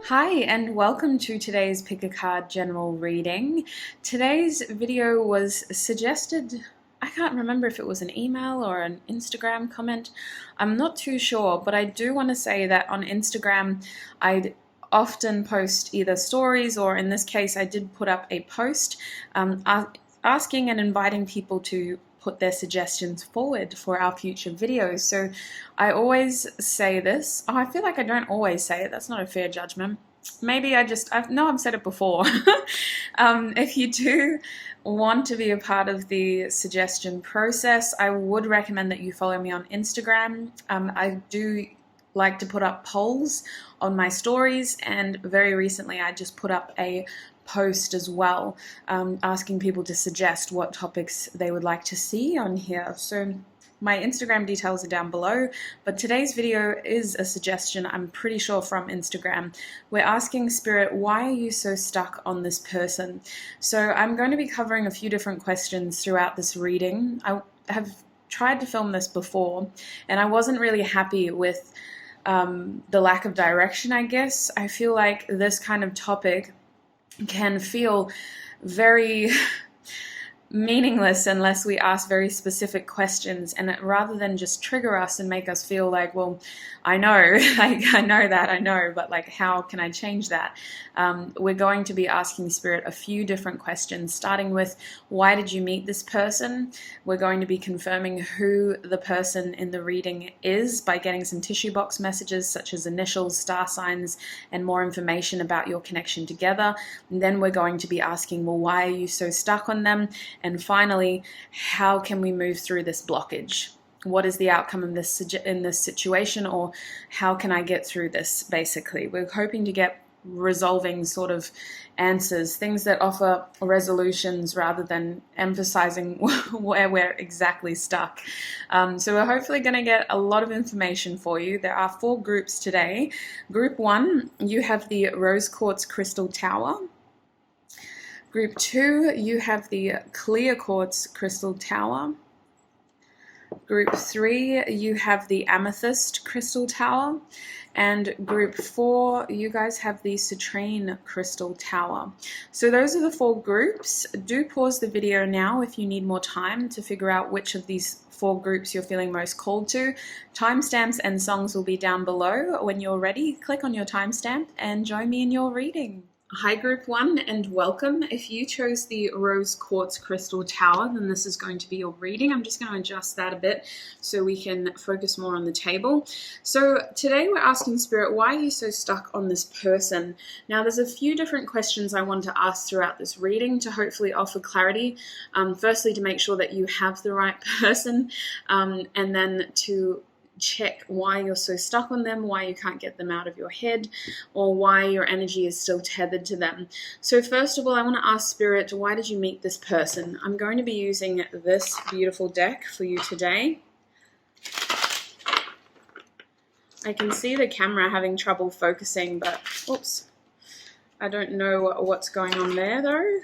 Hi and welcome to today's Pick a Card general reading. Today's video was suggested, I can't remember if it was an email or an Instagram comment. I'm not too sure, but I do want to say that on Instagram I'd often post either stories, or in this case I did put up a post asking and inviting people to put their suggestions forward for our future videos. So I always say this. Oh, I feel like I don't always say it. That's not a fair judgment. Maybe I've said it before. If you do want to be a part of the suggestion process, I would recommend that you follow me on Instagram. I do like to put up polls on my stories, and very recently I just put up a post as well, asking people to suggest what topics they would like to see on here. So my Instagram details are down below, but today's video is a suggestion, I'm pretty sure, from Instagram. We're asking Spirit, why are you so stuck on this person? So I'm going to be covering a few different questions throughout this reading. I have tried to film this before, and I wasn't really happy with the lack of direction, I guess. I feel like this kind of topic can feel very meaningless unless we ask very specific questions, and rather than just trigger us and make us feel like, well, I know, like, I know, but like, how can I change that? We're going to be asking Spirit a few different questions, starting with, why did you meet this person? We're going to be confirming who the person in the reading is by getting some tissue box messages such as initials, star signs, and more information about your connection together. And then we're going to be asking, well, why are you so stuck on them? And finally, how can we move through this blockage? What is the outcome of this in this situation, or how can I get through this, basically? We're hoping to get resolving sort of answers, things that offer resolutions rather than emphasizing where we're exactly stuck. So we're hopefully going to get a lot of information for you. There are 4 groups today. Group 1, you have the Rose Quartz Crystal Tower. Group 2, you have the Clear Quartz Crystal Tower. Group 3, you have the Amethyst Crystal Tower. And Group 4, you guys have the Citrine Crystal Tower. So those are the 4 groups. Do pause the video now if you need more time to figure out which of these 4 groups you're feeling most called to. Timestamps and songs will be down below. When you're ready, click on your timestamp and join me in your reading. Hi Group 1 and welcome. If you chose the Rose Quartz Crystal Tower, then this is going to be your reading. I'm just going to adjust that a bit so we can focus more on the table. So today we're asking Spirit, why are you so stuck on this person? Now there's a few different questions I want to ask throughout this reading to hopefully offer clarity. Firstly, to make sure that you have the right person, and then to check why you're so stuck on them, why you can't get them out of your head, or why your energy is still tethered to them. So first of all, I want to ask Spirit, why did you meet this person? I'm going to be using this beautiful deck for you today. I can see the camera having trouble focusing, but oops, I don't know what's going on there though.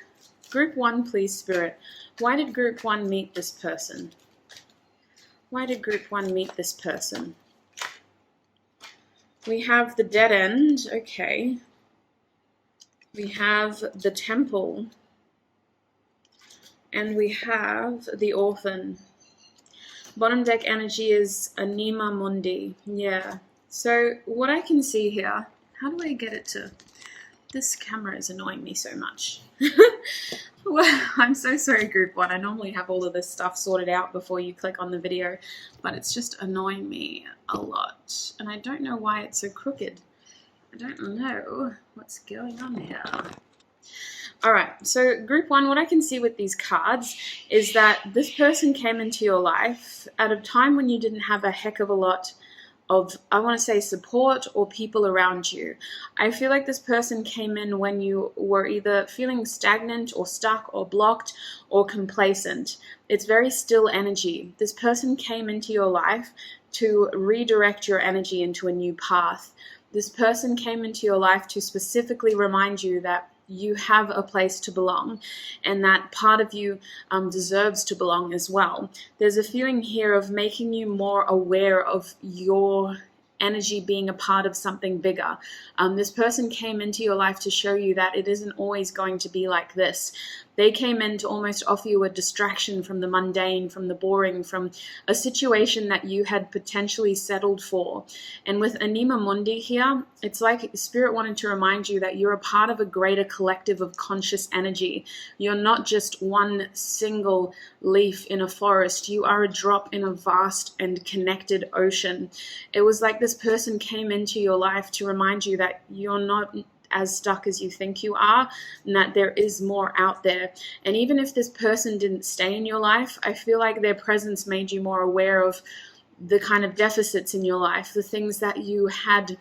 Group 1, please, Spirit. Why did Group 1 meet this person? Why did Group 1 meet this person? We have the dead end, okay. We have the temple. And we have the orphan. Bottom deck energy is Anima Mundi, yeah. So what I can see here, how do I get it to, this camera is annoying me so much. Well, I'm so sorry, Group 1. I normally have all of this stuff sorted out before you click on the video, but it's just annoying me a lot. And I don't know why it's so crooked. I don't know what's going on here. Alright, so Group 1, what I can see with these cards is that this person came into your life at a time when you didn't have a heck of a lot of, I want to say, support or people around you. I feel like this person came in when you were either feeling stagnant or stuck or blocked or complacent. It's very still energy. This person came into your life to redirect your energy into a new path. This person came into your life to specifically remind you that you have a place to belong, and that part of you deserves to belong as well. There's a feeling here of making you more aware of your energy being a part of something bigger. This person came into your life to show you that it isn't always going to be like this. They came in to almost offer you a distraction from the mundane, from the boring, from a situation that you had potentially settled for. And with Anima Mundi here, it's like Spirit wanted to remind you that you're a part of a greater collective of conscious energy. You're not just one single leaf in a forest. You are a drop in a vast and connected ocean. It was like this person came into your life to remind you that you're not as stuck as you think you are, and that there is more out there. And even if this person didn't stay in your life, I feel like their presence made you more aware of the kind of deficits in your life, the things that you had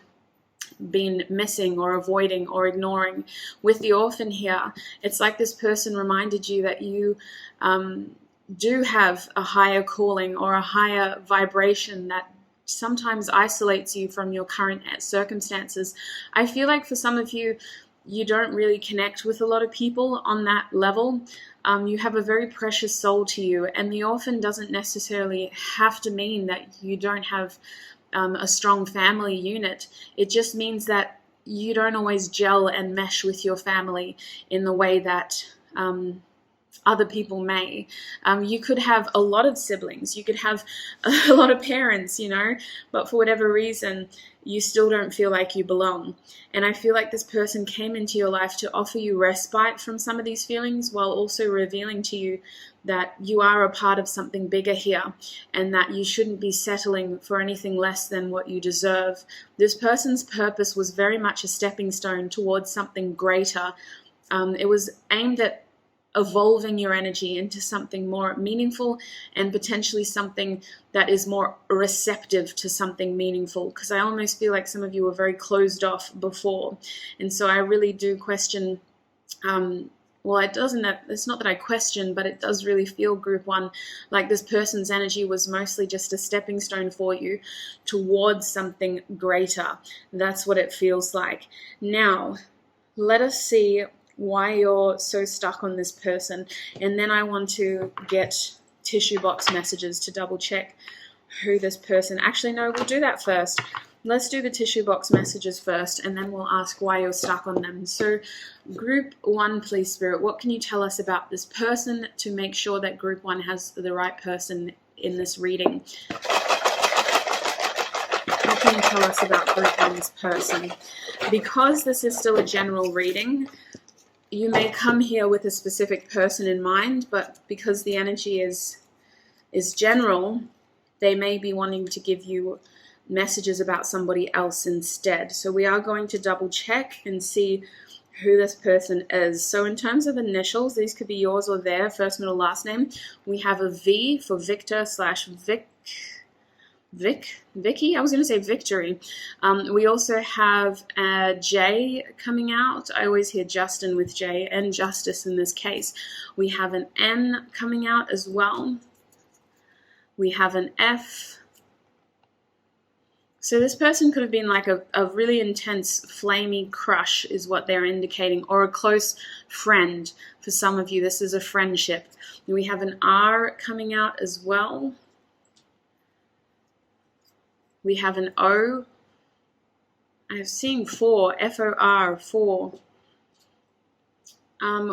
been missing or avoiding or ignoring. With the Orphan here, it's like this person reminded you that you do have a higher calling or a higher vibration that sometimes isolates you from your current circumstances. I feel like for some of you, you don't really connect with a lot of people on that level. You have a very precious soul to you, and the Orphan doesn't necessarily have to mean that you don't have a strong family unit. It just means that you don't always gel and mesh with your family in the way that other people may. You could have a lot of siblings, you could have a lot of parents, but for whatever reason, you still don't feel like you belong. And I feel like this person came into your life to offer you respite from some of these feelings, while also revealing to you that you are a part of something bigger here, and that you shouldn't be settling for anything less than what you deserve. This person's purpose was very much a stepping stone towards something greater. It was aimed at evolving your energy into something more meaningful, and potentially something that is more receptive to something meaningful, because I almost feel like some of you were very closed off before. And so I really do question, it's not that I question, but it does really feel, Group 1, like this person's energy was mostly just a stepping stone for you towards something greater. That's what it feels like. Now, let us see why you're so stuck on this person. And then I want to get tissue box messages to double check who this person... Actually, no, we'll do that first. Let's do the tissue box messages first, and then we'll ask why you're stuck on them. So, Group 1, please, Spirit, what can you tell us about this person to make sure that Group 1 has the right person in this reading? What can you tell us about Group 1's person? Because this is still a general reading, you may come here with a specific person in mind, but because the energy is general, they may be wanting to give you messages about somebody else instead. So we are going to double check and see who this person is. So in terms of initials, these could be yours or their first, middle, last name. We have a V for Victor / Vicky, I was going to say Victory. We also have a J coming out. I always hear Justin with J, and Justice in this case. We have an N coming out as well. We have an F. So this person could have been like a really intense, flamey crush is what they're indicating, or a close friend. For some of you, this is a friendship. We have an R coming out as well. We have an O. I'm seeing 4, F-O-R, 4.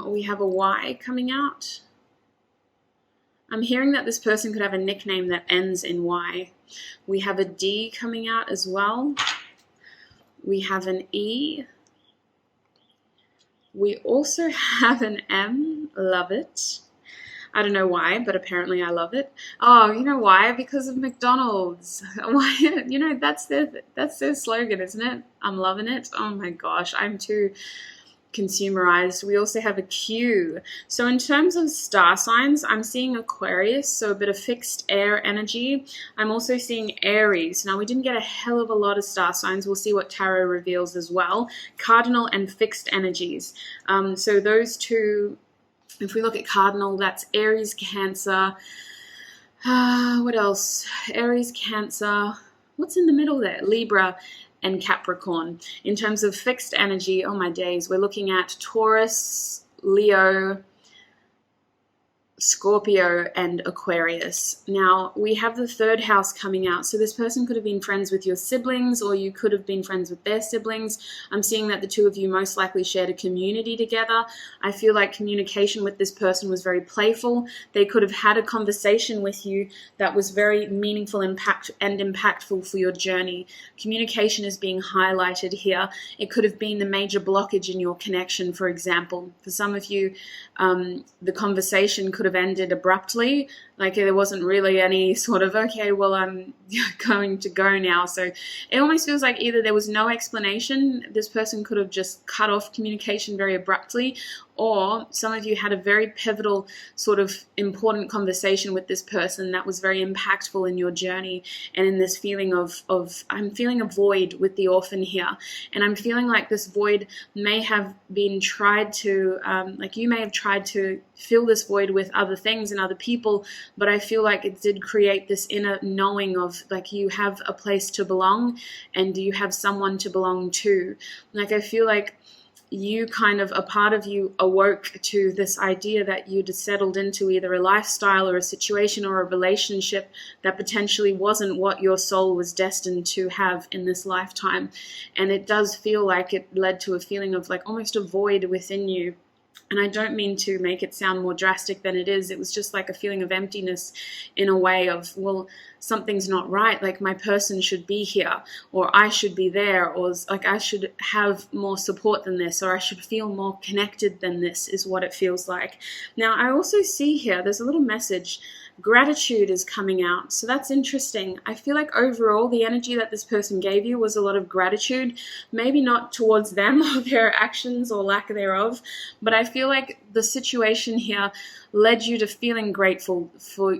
We have a Y coming out. I'm hearing that this person could have a nickname that ends in Y. We have a D coming out as well. We have an E. We also have an M. Love it. I don't know why, but apparently I love it. Oh, you know why? Because of McDonald's. Why? That's their slogan, isn't it? I'm loving it. Oh my gosh, I'm too consumerized. We also have a Q. So in terms of star signs, I'm seeing Aquarius, so a bit of fixed air energy. I'm also seeing Aries. Now, we didn't get a hell of a lot of star signs. We'll see what tarot reveals as well. Cardinal and fixed energies. So those two... If we look at cardinal, that's Aries, Cancer. What else? Aries, Cancer. What's in the middle there? Libra and Capricorn. In terms of fixed energy, oh my days, we're looking at Taurus, Leo, Scorpio and Aquarius. Now, we have the third house coming out. So this person could have been friends with your siblings, or you could have been friends with their siblings. I'm seeing that the two of you most likely shared a community together. I feel like communication with this person was very playful. They could have had a conversation with you that was very meaningful and impactful for your journey. Communication is being highlighted here. It could have been the major blockage in your connection, for example. For some of you, the conversation could have ended abruptly, like there wasn't really any sort of, okay, well, I'm going to go now. So it almost feels like either there was no explanation, this person could have just cut off communication very abruptly, or some of you had a very pivotal sort of important conversation with this person that was very impactful in your journey. And in this feeling of I'm feeling a void with the orphan here, and I'm feeling like this void may have been tried to, like you may have tried to fill this void with other things and other people, but I feel like it did create this inner knowing of like you have a place to belong and you have someone to belong to. Like I feel like you kind of, a part of you awoke to this idea that you'd settled into either a lifestyle or a situation or a relationship that potentially wasn't what your soul was destined to have in this lifetime. And it does feel like it led to a feeling of like almost a void within you. And I don't mean to make it sound more drastic than it is. It was just like a feeling of emptiness in a way of, well, something's not right. Like my person should be here, or I should be there, or like I should have more support than this, or I should feel more connected than this is what it feels like. Now, I also see here, there's a little message. Gratitude is coming out. So that's interesting. I feel like overall the energy that this person gave you was a lot of gratitude, maybe not towards them or their actions or lack thereof, but I feel like the situation here led you to feeling grateful for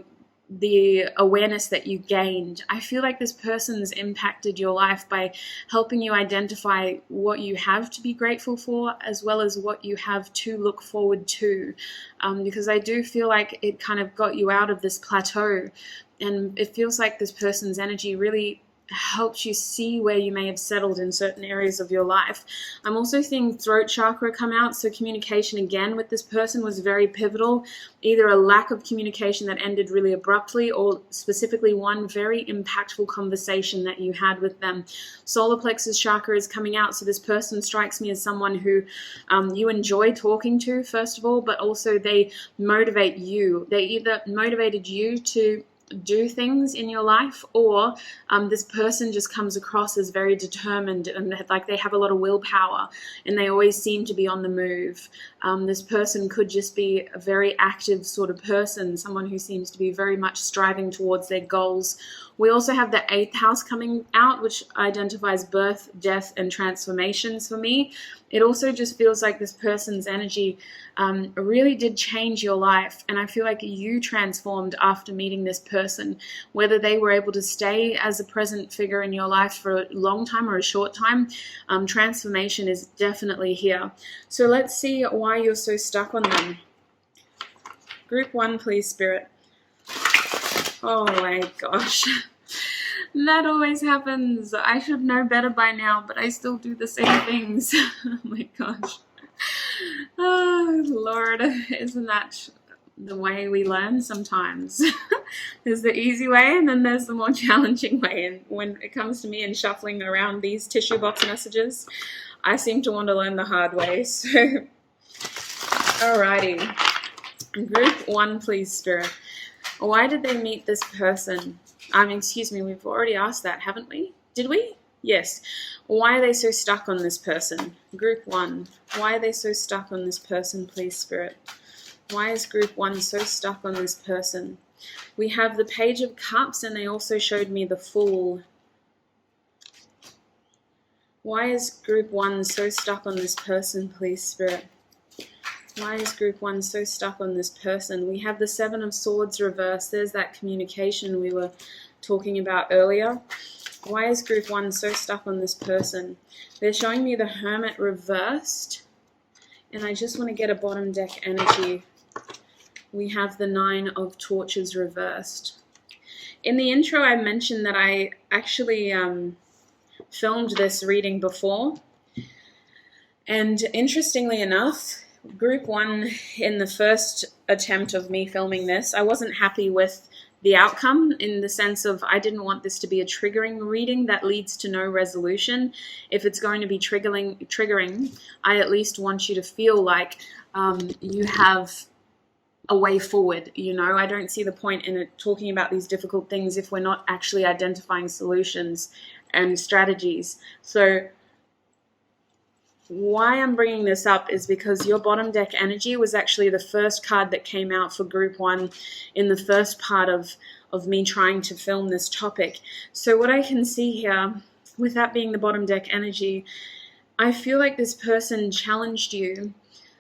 the awareness that you gained. I feel like this person's impacted your life by helping you identify what you have to be grateful for, as well as what you have to look forward to. Because I do feel like it kind of got you out of this plateau, and it feels like this person's energy really helped you see where you may have settled in certain areas of your life. I'm also seeing throat chakra come out, so communication again with this person was very pivotal. Either a lack of communication that ended really abruptly, or specifically one very impactful conversation that you had with them. Solar plexus chakra is coming out, so this person strikes me as someone who you enjoy talking to, first of all, but also they motivate you. They either motivated you to do things in your life, or this person just comes across as very determined and like they have a lot of willpower and they always seem to be on the move. This person could just be a very active sort of person, someone who seems to be very much striving towards their goals. We also have the 8th house coming out, which identifies birth, death, and transformations for me. It also just feels like this person's energy really did change your life. And I feel like you transformed after meeting this person, whether they were able to stay as a present figure in your life for a long time or a short time. Transformation is definitely here. So let's see why you're so stuck on them. Group 1, please, Spirit. Oh my gosh. That always happens. I should know better by now, but I still do the same things. Oh my gosh. Oh, Lord. Isn't that the way we learn sometimes? There's the easy way, and then there's the more challenging way. And when it comes to me and shuffling around these tissue box messages, I seem to want to learn the hard way. So, alrighty. Group 1, please, Spirit. Why did they meet this person? Excuse me, we've already asked that, haven't we? Did we? Yes. Why are they so stuck on this person? Group 1. Why are they so stuck on this person, please, Spirit? Why is Group 1 so stuck on this person? We have the Page of Cups, and they also showed me the Fool. Why is Group 1 so stuck on this person, please, Spirit? Why is Group 1 so stuck on this person? We have the 7 of Swords reversed. There's that communication we were talking about earlier. Why is Group 1 so stuck on this person? They're showing me the Hermit reversed. And I just want to get a bottom deck energy. We have the 9 of Torches reversed. In the intro, I mentioned that I actually filmed this reading before. And interestingly enough, Group 1, in the first attempt of me filming this, I wasn't happy with the outcome, in the sense of I didn't want this to be a triggering reading that leads to no resolution. If it's going to be triggering, I at least want you to feel like you have a way forward. I don't see the point in it talking about these difficult things if we're not actually identifying solutions and strategies. So why I'm bringing this up is because your bottom deck energy was actually the first card that came out for group 1 in the first part of me trying to film this topic. So what I can see here, with that being the bottom deck energy, I feel like this person challenged you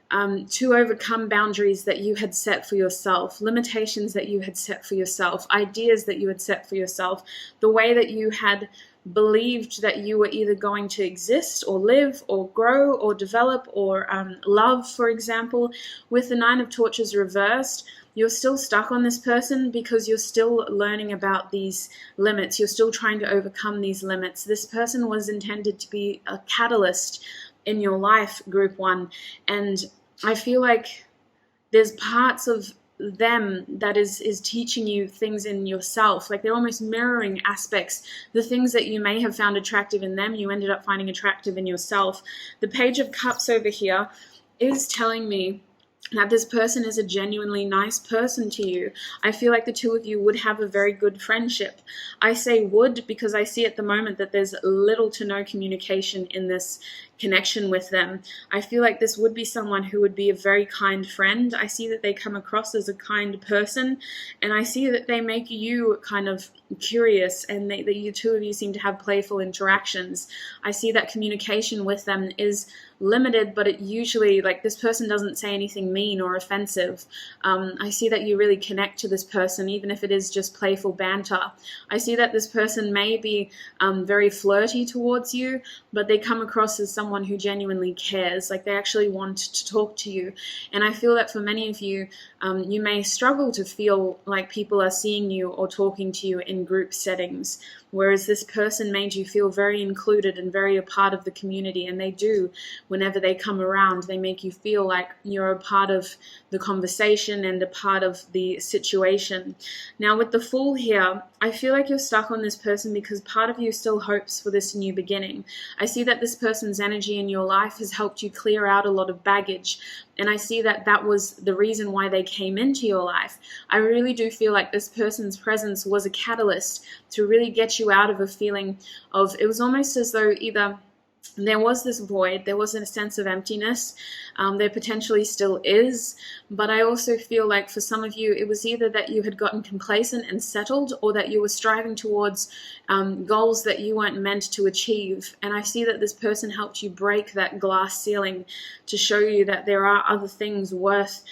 to overcome boundaries that you had set for yourself, limitations that you had set for yourself, ideas that you had set for yourself, the way that you had believed that you were either going to exist or live or grow or develop or love, for example. With the Nine of Torches reversed, you're still stuck on this person because you're still learning about these limits. You're still trying to overcome these limits. This person was intended to be a catalyst in your life, group 1. And I feel like there's parts of them that is teaching you things in yourself. Like they're almost mirroring aspects. The things that you may have found attractive in them, you ended up finding attractive in yourself. The Page of Cups over here is telling me that this person is a genuinely nice person to you. I feel like the two of you would have a very good friendship. I say would because I see at the moment that there's little to no communication in this connection with them. I feel like this would be someone who would be a very kind friend. I see that they come across as a kind person, and I see that they make you kind of curious, and that you two of you seem to have playful interactions. I see that communication with them is limited, but it usually, like, this person doesn't say anything mean or offensive. I see that you really connect to this person, even if it is just playful banter. I see that this person may be very flirty towards you, but they come across as someone who genuinely cares, like they actually want to talk to you. And I feel that for many of you, you may struggle to feel like people are seeing you or talking to you in group settings, whereas this person made you feel very included and very a part of the community, and they do. Whenever they come around, they make you feel like you're a part of the conversation and a part of the situation. Now with the Fool here, I feel like you're stuck on this person because part of you still hopes for this new beginning. I see that this person's energy in your life has helped you clear out a lot of baggage, and I see that that was the reason why they came into your life. I really do feel like this person's presence was a catalyst to really get you out of a feeling of, it was almost as though either there was this void, there was a sense of emptiness, there potentially still is, but I also feel like for some of you, it was either that you had gotten complacent and settled, or that you were striving towards goals that you weren't meant to achieve. And I see that this person helped you break that glass ceiling to show you that there are other things worth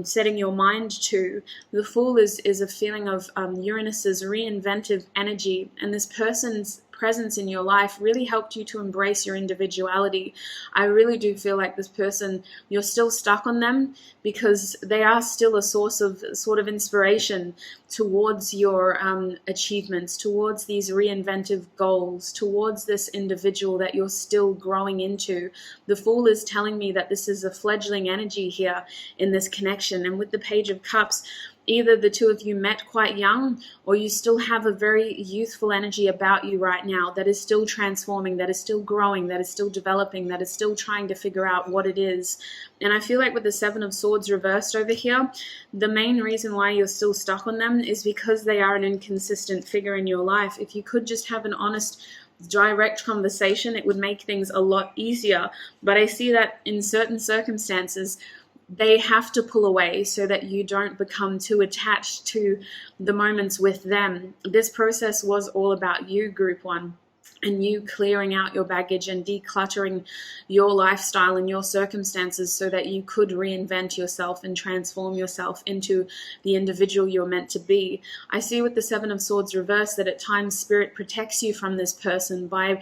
setting your mind to. The Fool is a feeling of Uranus's reinventive energy, and this person's presence in your life really helped you to embrace your individuality. I really do feel like this person, you're still stuck on them because they are still a source of sort of inspiration towards your achievements, towards these reinventive goals, towards this individual that you're still growing into. The Fool is telling me that this is a fledgling energy here in this connection. And with the Page of Cups, either the two of you met quite young, or you still have a very youthful energy about you right now that is still transforming, that is still growing, that is still developing, that is still trying to figure out what it is. And I feel like with the Seven of Swords reversed over here, the main reason why you're still stuck on them is because they are an inconsistent figure in your life. If you could just have an honest, direct conversation, it would make things a lot easier. But I see that in certain circumstances, they have to pull away so that you don't become too attached to the moments with them. This process was all about you, Group 1, and you clearing out your baggage and decluttering your lifestyle and your circumstances so that you could reinvent yourself and transform yourself into the individual you're meant to be. I see with the Seven of Swords reversed that at times Spirit protects you from this person by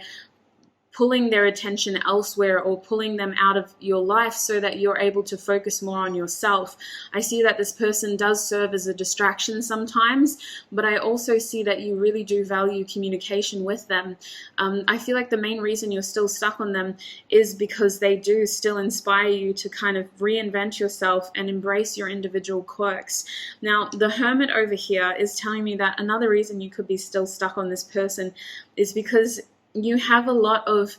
pulling their attention elsewhere or pulling them out of your life so that you're able to focus more on yourself. I see that this person does serve as a distraction sometimes, but I also see that you really do value communication with them. I feel like the main reason you're still stuck on them is because they do still inspire you to kind of reinvent yourself and embrace your individual quirks. Now, the Hermit over here is telling me that another reason you could be still stuck on this person is because you have a lot of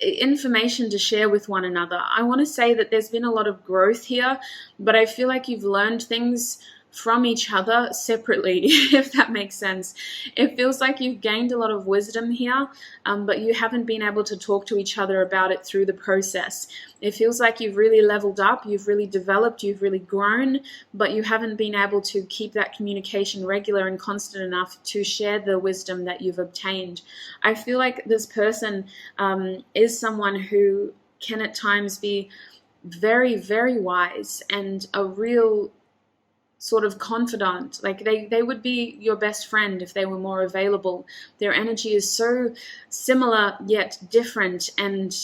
information to share with one another. I want to say that there's been a lot of growth here, but I feel like you've learned things from each other separately, if that makes sense. It feels like you've gained a lot of wisdom here, but you haven't been able to talk to each other about it through the process. It feels like you've really leveled up, you've really developed, you've really grown, but you haven't been able to keep that communication regular and constant enough to share the wisdom that you've obtained. I feel like this person is someone who can at times be very, very wise and a real sort of confidant. Like they would be your best friend if they were more available. Their energy is so similar yet different, and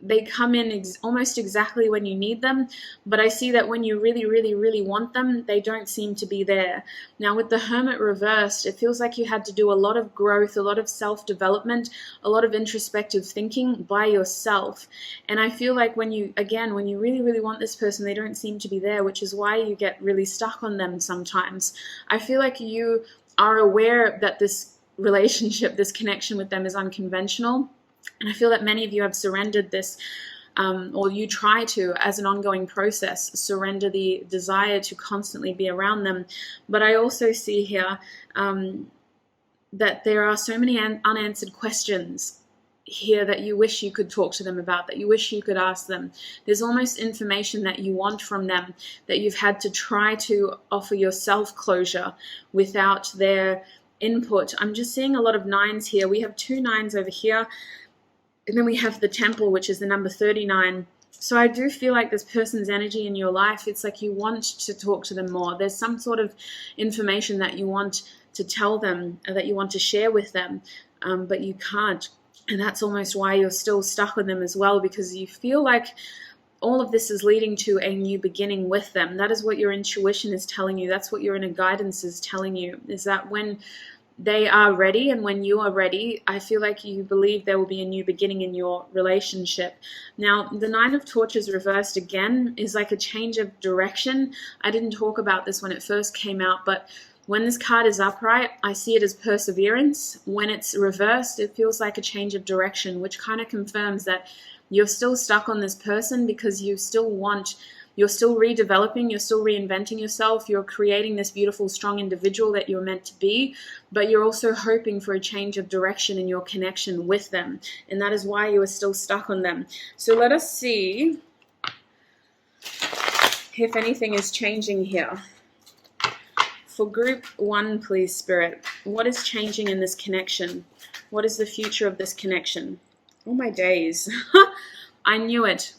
they come in almost exactly when you need them, but I see that when you really, really, really want them, they don't seem to be there. Now, with the Hermit reversed, it feels like you had to do a lot of growth, a lot of self-development, a lot of introspective thinking by yourself. And I feel like when you really, really want this person, they don't seem to be there, which is why you get really stuck on them sometimes. I feel like you are aware that this relationship, this connection with them is unconventional. And I feel that many of you have surrendered this, or you try to, as an ongoing process, surrender the desire to constantly be around them. But I also see here that there are so many unanswered questions here that you wish you could talk to them about, that you wish you could ask them. There's almost information that you want from them that you've had to try to offer yourself closure without their input. I'm just seeing a lot of 9s here. We have 2 9s over here. And then we have the Temple, which is the number 39. So I do feel like this person's energy in your life, it's like you want to talk to them more. There's some sort of information that you want to tell them, that you want to share with them, but you can't. And that's almost why you're still stuck on them as well, because you feel like all of this is leading to a new beginning with them. That is what your intuition is telling you. That's what your inner guidance is telling you, is that when they are ready and when you are ready, I feel like you believe there will be a new beginning in your relationship. Now, the 9 of Torches reversed again is like a change of direction. I didn't talk about this when it first came out, but when this card is upright, I see it as perseverance. When it's reversed, it feels like a change of direction, which kind of confirms that you're still stuck on this person because you're still redeveloping, you're still reinventing yourself, you're creating this beautiful, strong individual that you're meant to be, but you're also hoping for a change of direction in your connection with them, and that is why you are still stuck on them. So let us see if anything is changing here. For group 1, please, Spirit, what is changing in this connection? What is the future of this connection? Oh my days. I knew it.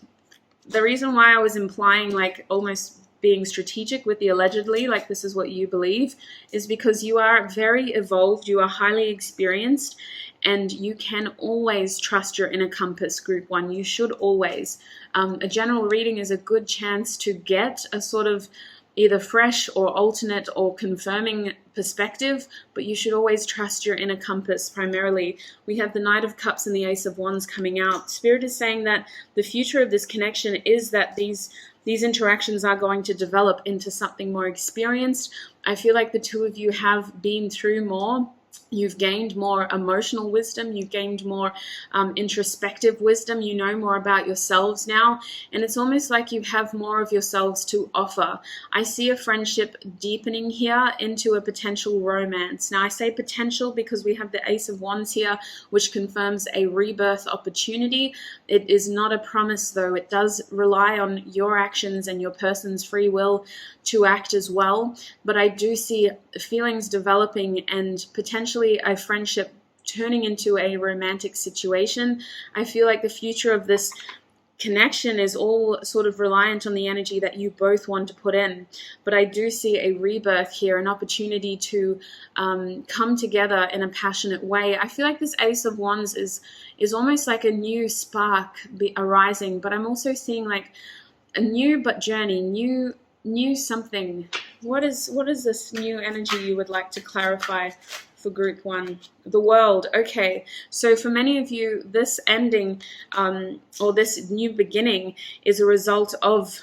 The reason why I was implying like almost being strategic with the allegedly, like this is what you believe, is because you are very evolved, you are highly experienced, and you can always trust your inner compass, group 1. You should always. A general reading is a good chance to get a sort of either fresh or alternate or confirming perspective, but you should always trust your inner compass primarily. We have the Knight of Cups and the Ace of Wands coming out. Spirit is saying that the future of this connection is that these interactions are going to develop into something more experienced. I feel like the two of you have been through more. You've gained more emotional wisdom, you've gained more introspective wisdom, you know more about yourselves now, and it's almost like you have more of yourselves to offer. I see a friendship deepening here into a potential romance. Now I say potential because we have the Ace of Wands here, which confirms a rebirth opportunity. It is not a promise though. It does rely on your actions and your person's free will to act as well, but I do see feelings developing and potentially a friendship turning into a romantic situation. I feel like the future of this connection is all sort of reliant on the energy that you both want to put in. But I do see a rebirth here, an opportunity to come together in a passionate way. I feel like this Ace of Wands is almost like a new spark arising, but I'm also seeing like a new journey, new something. What is this new energy you would like to clarify for group 1? The World. Okay, so for many of you, this ending or this new beginning is a result of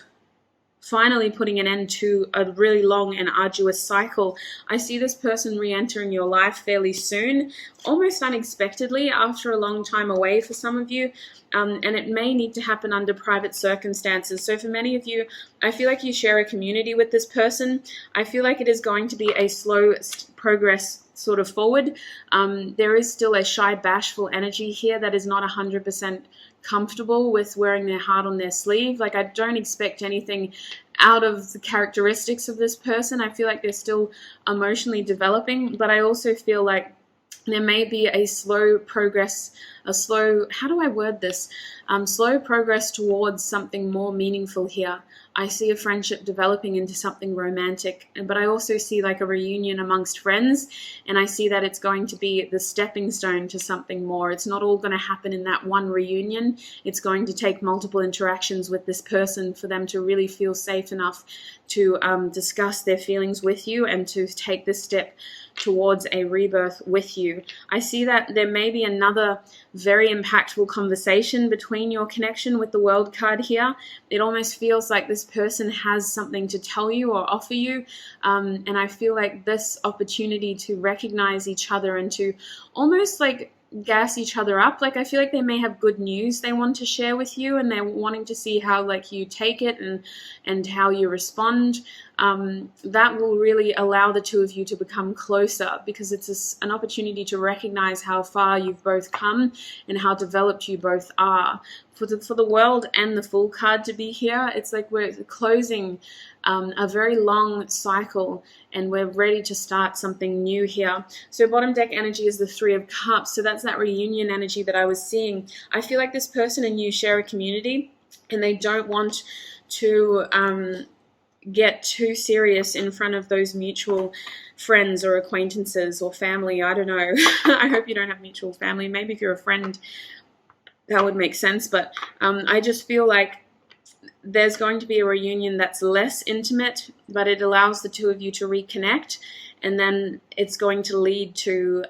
finally putting an end to a really long and arduous cycle. I see this person re-entering your life fairly soon, almost unexpectedly after a long time away for some of you, and it may need to happen under private circumstances. So for many of you, I feel like you share a community with this person. I feel like it is going to be a slow progress sort of forward. There is still a shy, bashful energy here that is not 100% comfortable with wearing their heart on their sleeve. Like, I don't expect anything out of the characteristics of this person. I feel like they're still emotionally developing, but I also feel like there may be a slow progress, how do I word this? Slow progress towards something more meaningful here. I see a friendship developing into something romantic, but I also see like a reunion amongst friends, and I see that it's going to be the stepping stone to something more. It's not all going to happen in that one reunion. It's going to take multiple interactions with this person for them to really feel safe enough to discuss their feelings with you and to take this step towards a rebirth with you. I see that there may be another very impactful conversation between your connection with the World card here. It almost feels like this person has something to tell you or offer you, and I feel like this opportunity to recognize each other and to almost like gas each other up. Like, I feel like they may have good news they want to share with you, and they're wanting to see how like you take it and how you respond. That will really allow the two of you to become closer, because it's an opportunity to recognize how far you've both come and how developed you both are. For the World and the Fool card to be here, it's like we're closing a very long cycle and we're ready to start something new here. So bottom deck energy is the Three of Cups. So that's that reunion energy that I was seeing. I feel like this person and you share a community, and they don't want to get too serious in front of those mutual friends or acquaintances or family. I don't know. I hope you don't have mutual family. Maybe if you're a friend, that would make sense. But I just feel like there's going to be a reunion that's less intimate, but it allows the two of you to reconnect, and then it's going to lead to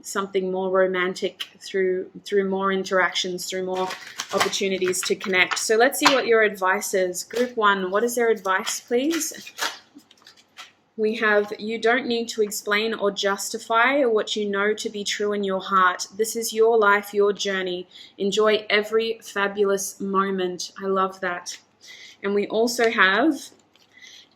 something more romantic through more interactions, through more opportunities to connect. So let's see what your advice is. Group 1, what is their advice, please? We have, you don't need to explain or justify what you know to be true in your heart. This is your life, your journey. Enjoy every fabulous moment. I love that. And we also have,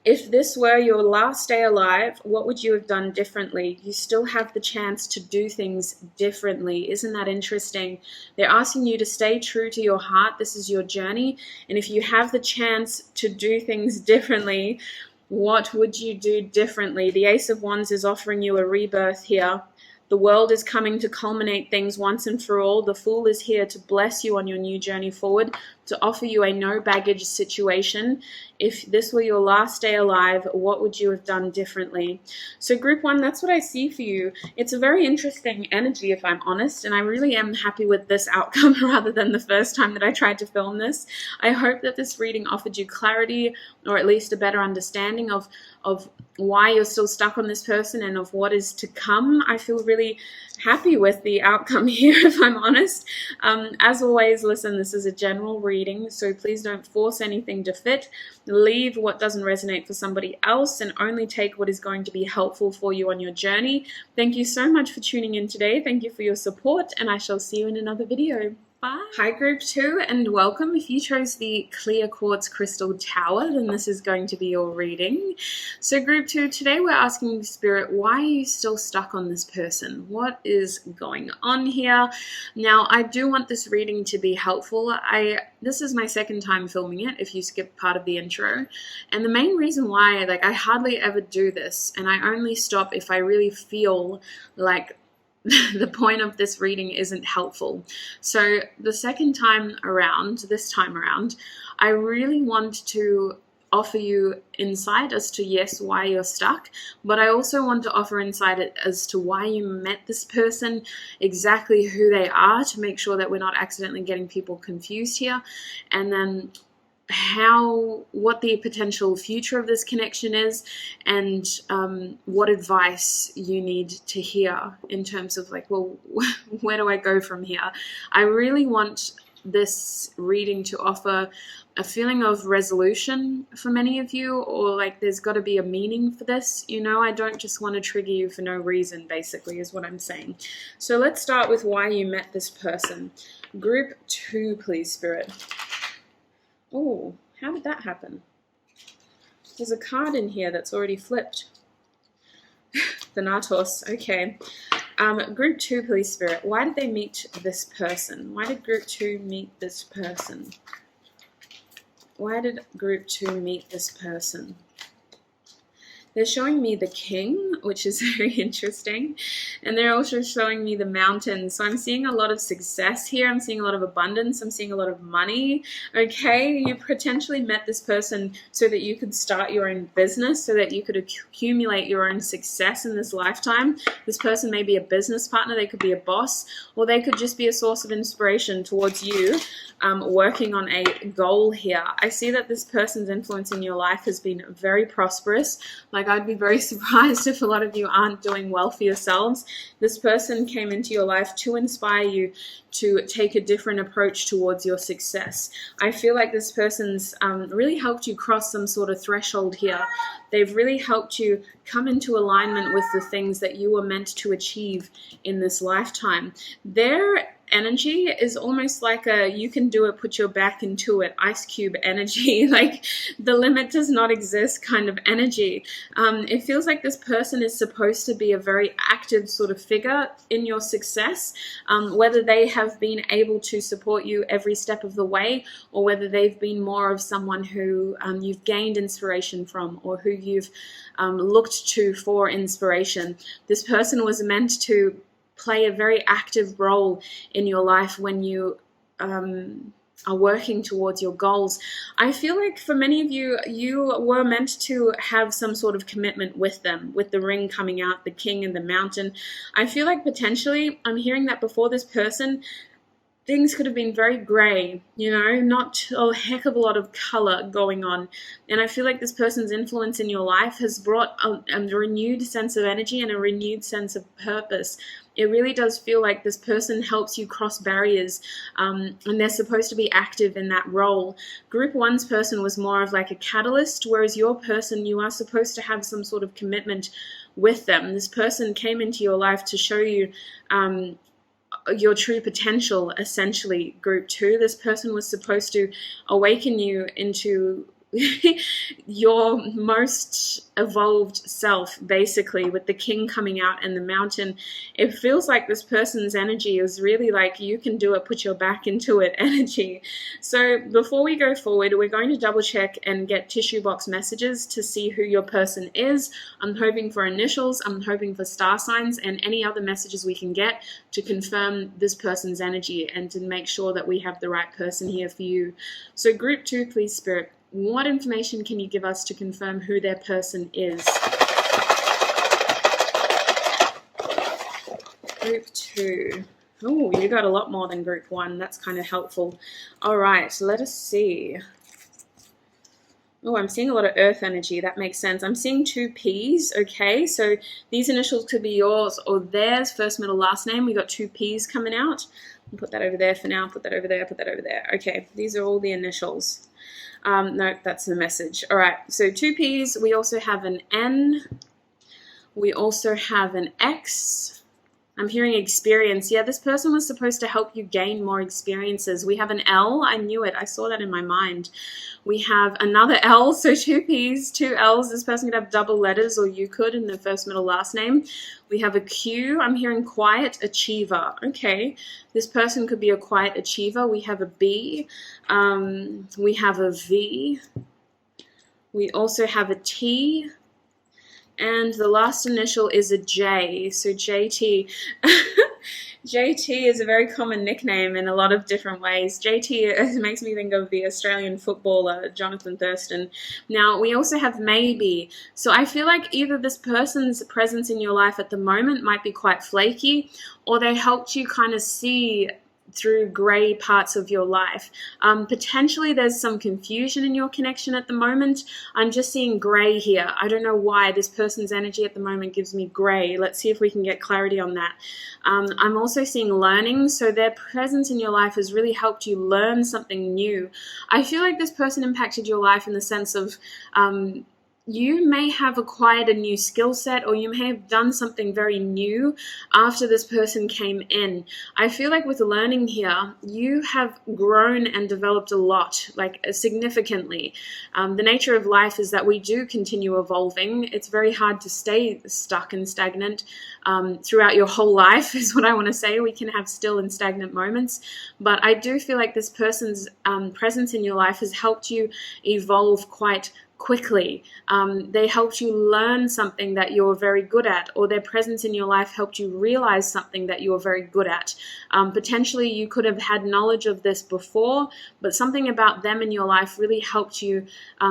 if this were your last day alive, what would you have done differently? You still have the chance to do things differently. Isn't that interesting? They're asking you to stay true to your heart. This is your journey. And if you have the chance to do things differently, what would you do differently? The Ace of Wands is offering you a rebirth here. The World is coming to culminate things once and for all. The Fool is here to bless you on your new journey forward, to offer you a no baggage situation. If this were your last day alive, what would you have done differently? So group 1, that's what I see for you. It's a very interesting energy, if I'm honest, and I really am happy with this outcome rather than the first time that I tried to film this. I hope that this reading offered you clarity, or at least a better understanding of why you're still stuck on this person and of what is to come. I feel really happy with the outcome here, if I'm honest. As always, listen, this is a general reading, so please don't force anything to fit. Leave what doesn't resonate for somebody else and only take what is going to be helpful for you on your journey. Thank you so much for tuning in today. Thank you for your support, and I shall see you in another video. Bye. Hi group 2, and welcome. If you chose the clear quartz crystal tower, then this is going to be your reading. So group 2, today we're asking Spirit, why are you still stuck on this person? What is going on here? Now, I do want this reading to be helpful. This is my second time filming it, if you skip part of the intro. And the main reason why, I hardly ever do this, and I only stop if I really feel like the point of this reading isn't helpful. So the second time around, this time around, I really want to offer you insight as to, yes, why you're stuck, but I also want to offer insight as to why you met this person, exactly who they are, to make sure that we're not accidentally getting people confused here, and then what the potential future of this connection is, and what advice you need to hear in terms of like, well, where do I go from here? I really want this reading to offer a feeling of resolution for many of you, or like there's got to be a meaning for this, you know. I don't just want to trigger you for no reason, basically, is what I'm saying. So let's start with why you met this person. Group 2, please, Spirit. Oh, how did that happen? There's a card in here that's already flipped. Thanatos, okay. Group 2, please, Spirit. Why did they meet this person? Why did Group 2 meet this person? Why did Group 2 meet this person? They're showing me the king, which is very interesting. And they're also showing me the mountain. So I'm seeing a lot of success here. I'm seeing a lot of abundance. I'm seeing a lot of money. Okay, you potentially met this person so that you could start your own business, so that you could accumulate your own success in this lifetime. This person may be a business partner. They could be a boss, or they could just be a source of inspiration towards you working on a goal here. I see that this person's influence in your life has been very prosperous. Like, I'd be very surprised if a lot of you aren't doing well for yourselves. This person came into your life to inspire you to take a different approach towards your success. I feel like this person's really helped you cross some sort of threshold here. They've really helped you come into alignment with the things that you were meant to achieve in this lifetime. Their energy is almost like a you can do it, put your back into it, ice cube energy. Like, the limit does not exist kind of energy. It feels like this person is supposed to be a very active sort of figure in your success, whether they have been able to support you every step of the way, or whether they've been more of someone who you've gained inspiration from, or who you've looked to for inspiration. This person was meant to play a very active role in your life when you are working towards your goals. I feel like for many of you, you were meant to have some sort of commitment with them, with the ring coming out, the king and the mountain. I feel like potentially, I'm hearing that before this person, things could have been very gray, you know, not a heck of a lot of color going on. And I feel like this person's influence in your life has brought a renewed sense of energy and a renewed sense of purpose. It really does feel like this person helps you cross barriers, and they're supposed to be active in that role. Group 1's person was more of like a catalyst, whereas your person, you are supposed to have some sort of commitment with them. This person came into your life to show you your true potential, essentially. Group 2, this person was supposed to awaken you into your most evolved self, basically, with the king coming out and the mountain. It feels like this person's energy is really like you can do it, put your back into it energy. So before we go forward, we're going to double check and get tissue box messages to see who your person is. I'm hoping for initials, I'm hoping for star signs, and any other messages we can get to confirm this person's energy and to make sure that we have the right person here for you. So Group 2, please, Spirit. What information can you give us to confirm who their person is? Group 2. Oh, you got a lot more than Group 1. That's kind of helpful. All right, let us see. Oh, I'm seeing a lot of earth energy. That makes sense. I'm seeing 2 P's. Okay, so these initials could be yours or theirs, first, middle, last name. We got 2 P's coming out. I'll put that over there for now. Put that over there. Put that over there. Okay, these are all the initials. No, that's the message. All right, so 2 P's. We also have an N. We also have an X. I'm hearing experience. Yeah, this person was supposed to help you gain more experiences. We have an L. I knew it. I saw that in my mind. We have another L, so 2 P's, 2 L's. This person could have double letters, or you could, in their first, middle, last name. We have a Q. I'm hearing quiet achiever. Okay, this person could be a quiet achiever. We have a B. We have a V. We also have a T. And the last initial is a J, so JT. JT is a very common nickname in a lot of different ways. JT makes me think of the Australian footballer Jonathan Thurston. Now, we also have maybe. So I feel like either this person's presence in your life at the moment might be quite flaky, or they helped you kind of see through gray parts of your life. Potentially there's some confusion in your connection at the moment. I'm just seeing gray here. I don't know why this person's energy at the moment gives me gray. Let's see if we can get clarity on that. I'm also seeing learning. So their presence in your life has really helped you learn something new. I feel like this person impacted your life in the sense of you may have acquired a new skill set, or you may have done something very new after this person came in. I feel like with learning here, you have grown and developed a lot, like significantly. The nature of life is that we do continue evolving. It's very hard to stay stuck and stagnant throughout your whole life, is what I want to say. We can have still and stagnant moments, but I do feel like this person's presence in your life has helped you evolve quite quickly. They helped you learn something that you're very good at, or their presence in your life helped you realize something that you're very good at. Potentially you could have had knowledge of this before, but something about them in your life really helped you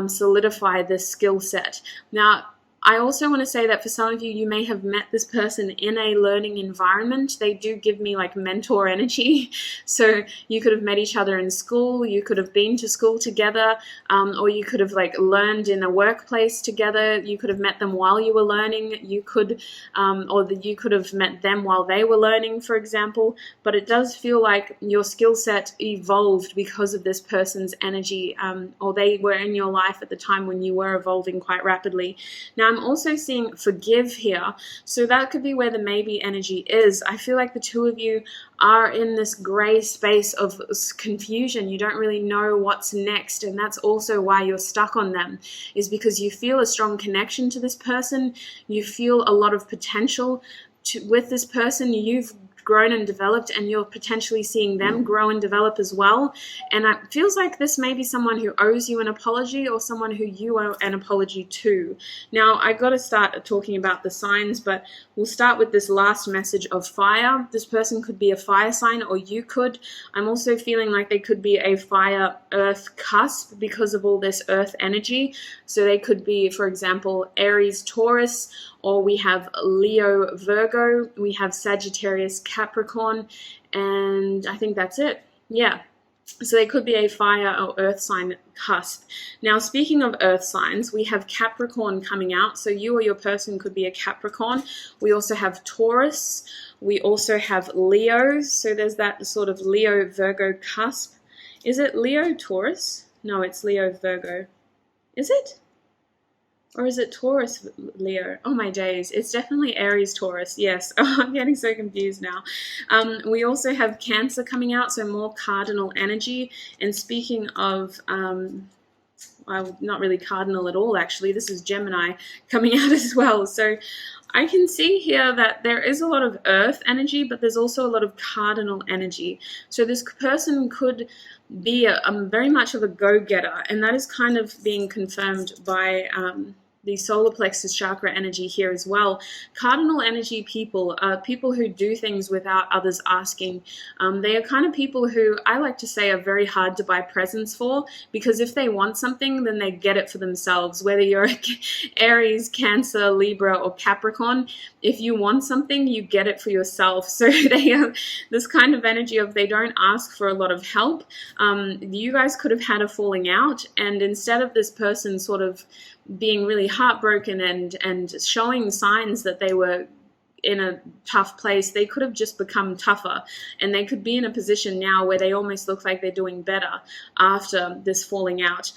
solidify this skill set. Now, I also want to say that for some of you, you may have met this person in a learning environment. They do give me like mentor energy. So you could have met each other in school, you could have been to school together, or you could have like learned in a workplace together. You could have met them while you were learning. You could, you could have met them while they were learning, for example. But it does feel like your skill set evolved because of this person's energy, or they were in your life at the time when you were evolving quite rapidly. Now, I'm also seeing forgive here. So that could be where the maybe energy is. I feel like the two of you are in this gray space of confusion. You don't really know what's next. And that's also why you're stuck on them, is because you feel a strong connection to this person. You feel a lot of potential with this person. You've grown and developed, and you're potentially seeing them grow and develop as well. And it feels like this may be someone who owes you an apology, or someone who you owe an apology to. Now, I got to start talking about the signs, but we'll start with this last message of fire. This person could be a fire sign, or you could. I'm also feeling like they could be a fire earth cusp because of all this earth energy. So they could be, for example, Aries Taurus, or we have Leo Virgo, we have Sagittarius Capricorn, and I think that's it. Yeah. So they could be a fire or earth sign cusp. Now, speaking of earth signs, we have Capricorn coming out. So you or your person could be a Capricorn. We also have Taurus. We also have Leo. So there's that sort of Leo Virgo cusp. Is it Leo Taurus? No, it's Leo Virgo. Is it? Or is it Taurus Leo? Oh my days. It's definitely Aries Taurus. Yes. Oh, I'm getting so confused now. We also have Cancer coming out, so more cardinal energy. And speaking of, not really cardinal at all, actually. This is Gemini coming out as well. So I can see here that there is a lot of earth energy, but there's also a lot of cardinal energy. So this person could be a very much of a go-getter, and that is kind of being confirmed by the solar plexus chakra energy here as well. Cardinal energy people are people who do things without others asking. They are kind of people who I like to say are very hard to buy presents for, because if they want something, then they get it for themselves. Whether you're Aries, Cancer, Libra, or Capricorn, if you want something, you get it for yourself. So they have this kind of energy of they don't ask for a lot of help. You guys could have had a falling out, and instead of this person sort of being really heartbroken and showing signs that they were in a tough place, they could have just become tougher, and they could be in a position now where they almost look like they're doing better after this falling out.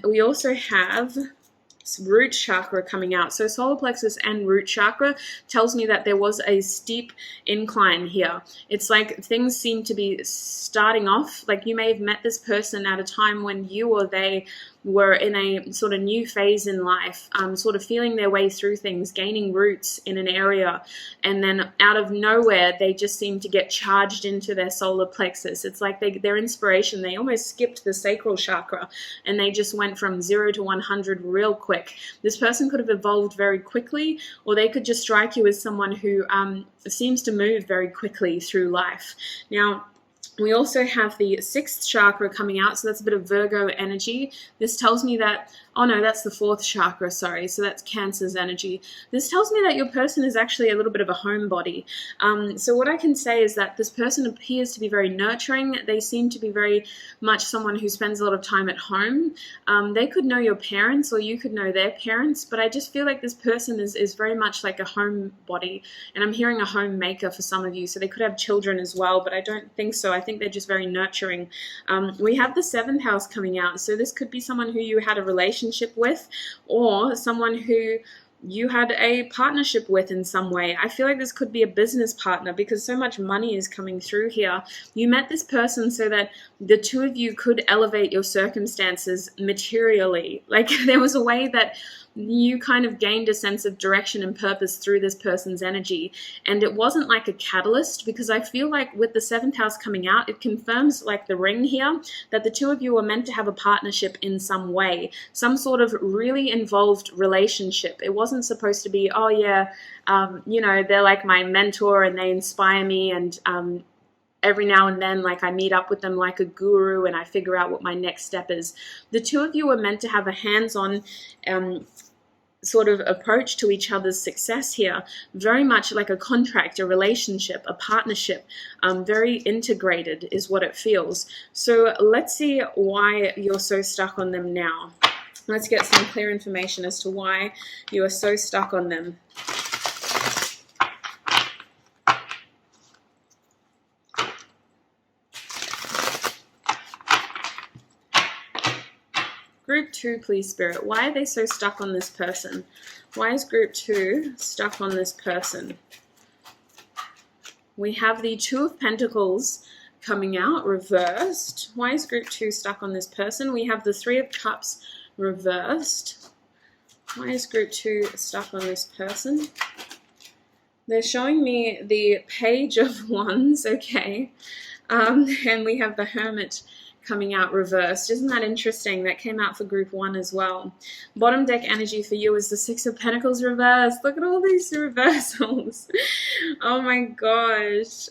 We also have root chakra coming out. So solar plexus and root chakra tells me that there was a steep incline here. It's like things seem to be starting off, like you may have met this person at a time when you or they were in a sort of new phase in life, sort of feeling their way through things, gaining roots in an area, and then out of nowhere they just seem to get charged into their solar plexus. It's like their inspiration, they almost skipped the sacral chakra and they just went from 0 to 100 real quick. This person could have evolved very quickly, or they could just strike you as someone who seems to move very quickly through life. Now, we also have the 6th chakra coming out, so that's a bit of Virgo energy. This tells me that, oh no, that's the 4th chakra, sorry, so that's Cancer's energy. This tells me that your person is actually a little bit of a homebody. So what I can say is that this person appears to be very nurturing. They seem to be very much someone who spends a lot of time at home. They could know your parents, or you could know their parents, but I just feel like this person is very much like a homebody, and I'm hearing a homemaker for some of you, so they could have children as well, but I don't think so. I think they're just very nurturing. We have the 7th house coming out, so this could be someone who you had a relationship with, or someone who you had a partnership with in some way. I feel like this could be a business partner because so much money is coming through here. You met this person so that the two of you could elevate your circumstances materially. Like there was a way that you kind of gained a sense of direction and purpose through this person's energy. And it wasn't like a catalyst, because I feel like with the 7th house coming out, it confirms, like the ring here, that the two of you were meant to have a partnership in some way, some sort of really involved relationship. It wasn't supposed to be, oh yeah, you know, they're like my mentor and they inspire me, and every now and then, like I meet up with them like a guru and I figure out what my next step is. The two of you are meant to have a hands-on sort of approach to each other's success here, very much like a contract, a relationship, a partnership, very integrated is what it feels. So let's see why you're so stuck on them now. Let's get some clear information as to why you are so stuck on them. Group 2, please, Spirit. Why are they so stuck on this person? Why is Group 2 stuck on this person? We have the 2 of Pentacles coming out, reversed. Why is Group 2 stuck on this person? We have the 3 of Cups reversed. Why is Group 2 stuck on this person? They're showing me the Page of Wands, okay. And we have the Hermit coming out reversed. Isn't that interesting? That came out for Group 1 as well. Bottom deck energy for you is the 6 of Pentacles reversed. Look at all these reversals. Oh my gosh.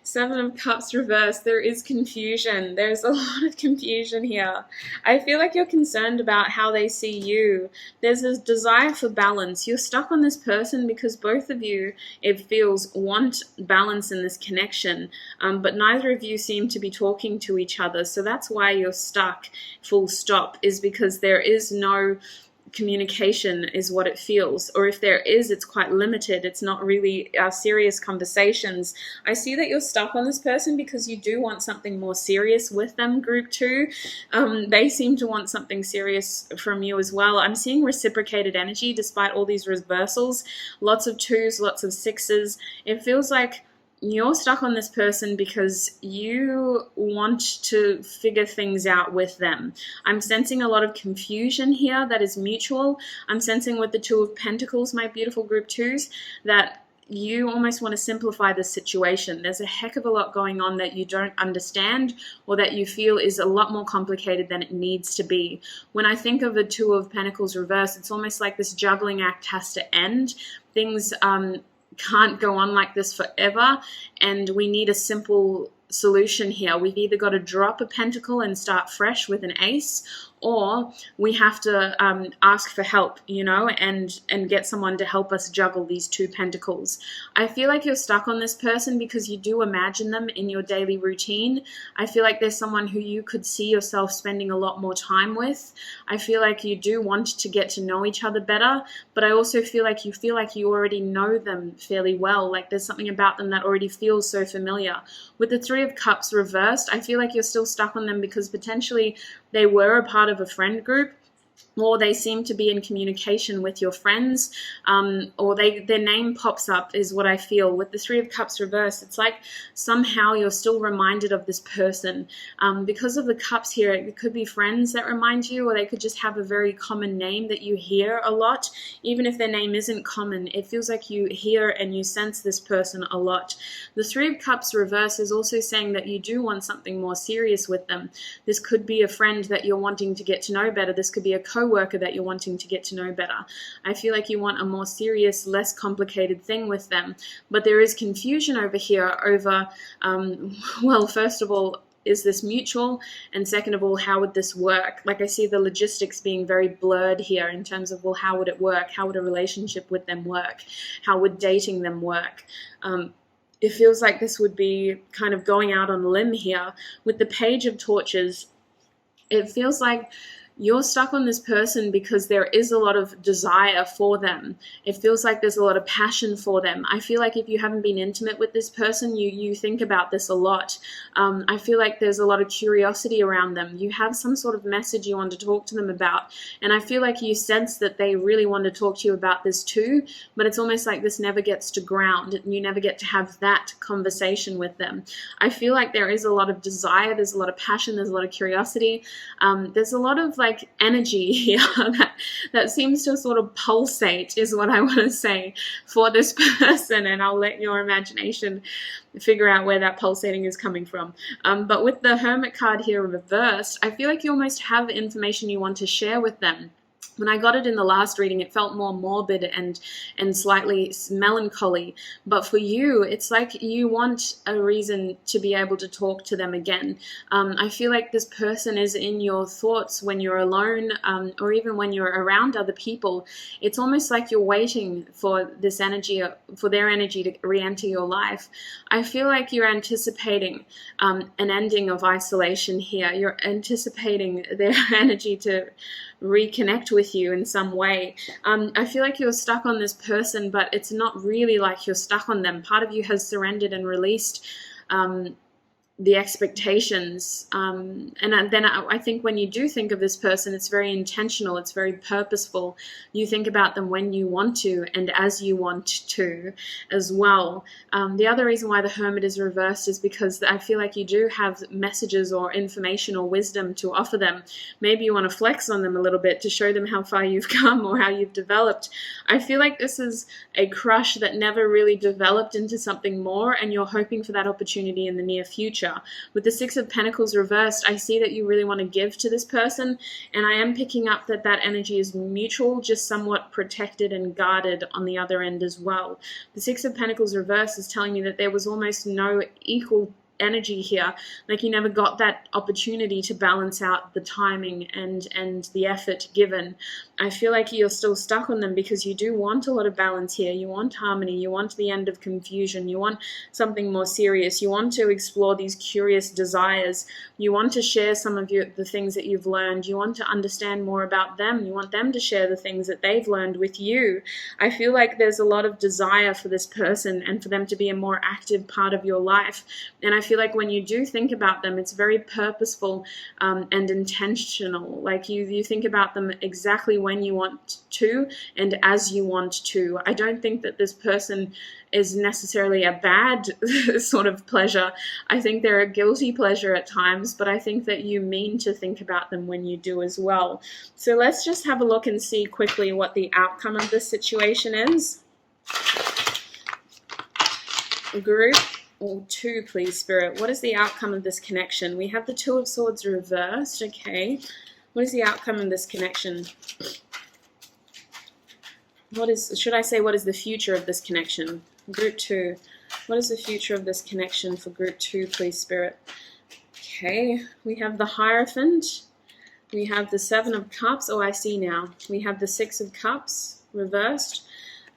7 of Cups reversed. There is confusion. There's a lot of confusion here. I feel like you're concerned about how they see you. There's a desire for balance. You're stuck on this person because both of you, it feels, want balance in this connection, but neither of you seem to be talking to each other. So that's why you're stuck, full stop, is because there is no communication is what it feels, or if there is, it's quite limited. It's not really serious conversations. I see that you're stuck on this person because you do want something more serious with them, Group 2. They seem to want something serious from you as well. I'm seeing reciprocated energy despite all these reversals. Lots of 2s, lots of 6s. It feels like you're stuck on this person because you want to figure things out with them. I'm sensing a lot of confusion here that is mutual. I'm sensing with the 2 of Pentacles, my beautiful Group 2s, that you almost want to simplify the situation. There's a heck of a lot going on that you don't understand, or that you feel is a lot more complicated than it needs to be. When I think of a 2 of Pentacles reverse, it's almost like this juggling act has to end. Things can't go on like this forever, and we need a simple solution here. We've either got to drop a pentacle and start fresh with an ace, or we have to ask for help, you know, and get someone to help us juggle these 2 pentacles. I feel like you're stuck on this person because you do imagine them in your daily routine. I feel like there's someone who you could see yourself spending a lot more time with. I feel like you do want to get to know each other better, but I also feel like you already know them fairly well. Like there's something about them that already feels so familiar. With the 3 of Cups reversed, I feel like you're still stuck on them because potentially they were a part of a friend group, or they seem to be in communication with your friends, or their name pops up is what I feel. With the Three of Cups reversed, it's like somehow you're still reminded of this person. Because of the cups here, it could be friends that remind you, or they could just have a very common name that you hear a lot. Even if their name isn't common, it feels like you hear and you sense this person a lot. The Three of Cups reverse is also saying that you do want something more serious with them. This could be a friend that you're wanting to get to know better. This could be a co-worker that you're wanting to get to know better. I feel like you want a more serious, less complicated thing with them. But there is confusion over here over, well, first of all, is this mutual? And second of all, how would this work? Like, I see the logistics being very blurred here in terms of, well, how would it work? How would a relationship with them work? How would dating them work? It feels like this would be kind of going out on a limb here. With the Page of Torches, it feels like you're stuck on this person because there is a lot of desire for them. It feels like there's a lot of passion for them. I feel like if you haven't been intimate with this person, you think about this a lot. I feel like there's a lot of curiosity around them. You have some sort of message you want to talk to them about. And I feel like you sense that they really want to talk to you about this too, but it's almost like this never gets to ground. You never get to have that conversation with them. I feel like there is a lot of desire. There's a lot of passion. There's a lot of curiosity. There's a lot of energy here that seems to sort of pulsate, is what I want to say, for this person, and I'll let your imagination figure out where that pulsating is coming from. But with the Hermit card here reversed, I feel like you almost have information you want to share with them. When I got it in the last reading, it felt more morbid and slightly melancholy. But for you, it's like you want a reason to be able to talk to them again. I feel like this person is in your thoughts when you're alone, or even when you're around other people. It's almost like you're waiting for this energy, for their energy to re-enter your life. I feel like you're anticipating an ending of isolation here. You're anticipating their energy to reconnect with you in some way. I feel like you're stuck on this person, but it's not really like you're stuck on them. Part of you has surrendered and released the expectations. And then I think when you do think of this person, it's very intentional, it's very purposeful. You think about them when you want to and as you want to as well. The other reason why the Hermit is reversed is because I feel like you do have messages or information or wisdom to offer them. Maybe you want to flex on them a little bit to show them how far you've come or how you've developed. I feel like this is a crush that never really developed into something more, and you're hoping for that opportunity in the near future. With the Six of Pentacles reversed, I see that you really want to give to this person, and I am picking up that that energy is mutual, just somewhat protected and guarded on the other end as well. The Six of Pentacles reversed is telling me that there was almost no equal energy here, like you never got that opportunity to balance out the timing and the effort given. I feel like you're still stuck on them because you do want a lot of balance here. You want harmony, you want the end of confusion, you want something more serious, you want to explore these curious desires, you want to share some of the things that you've learned, you want to understand more about them, you want them to share the things that they've learned with you. I feel like there's a lot of desire for this person and for them to be a more active part of your life. And I feel like when you do think about them, it's very purposeful and intentional. Like you think about them exactly when you want to and as you want to. I don't think that this person is necessarily a bad sort of pleasure. I think they're a guilty pleasure at times, but I think that you mean to think about them when you do as well. So let's just have a look and see quickly what the outcome of this situation is. Group 2, please, Spirit. What is the outcome of this connection? We have the Two of Swords reversed. Okay. What is the outcome of this connection? What is the future of this connection? Group 2. What is the future of this connection for Group 2, please, Spirit? Okay. We have the Hierophant. We have the Seven of Cups. Oh, I see now. We have the Six of Cups reversed.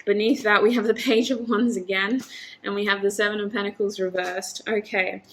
Beneath that, we have the Page of Wands again, and we have the Seven of Pentacles reversed. Okay,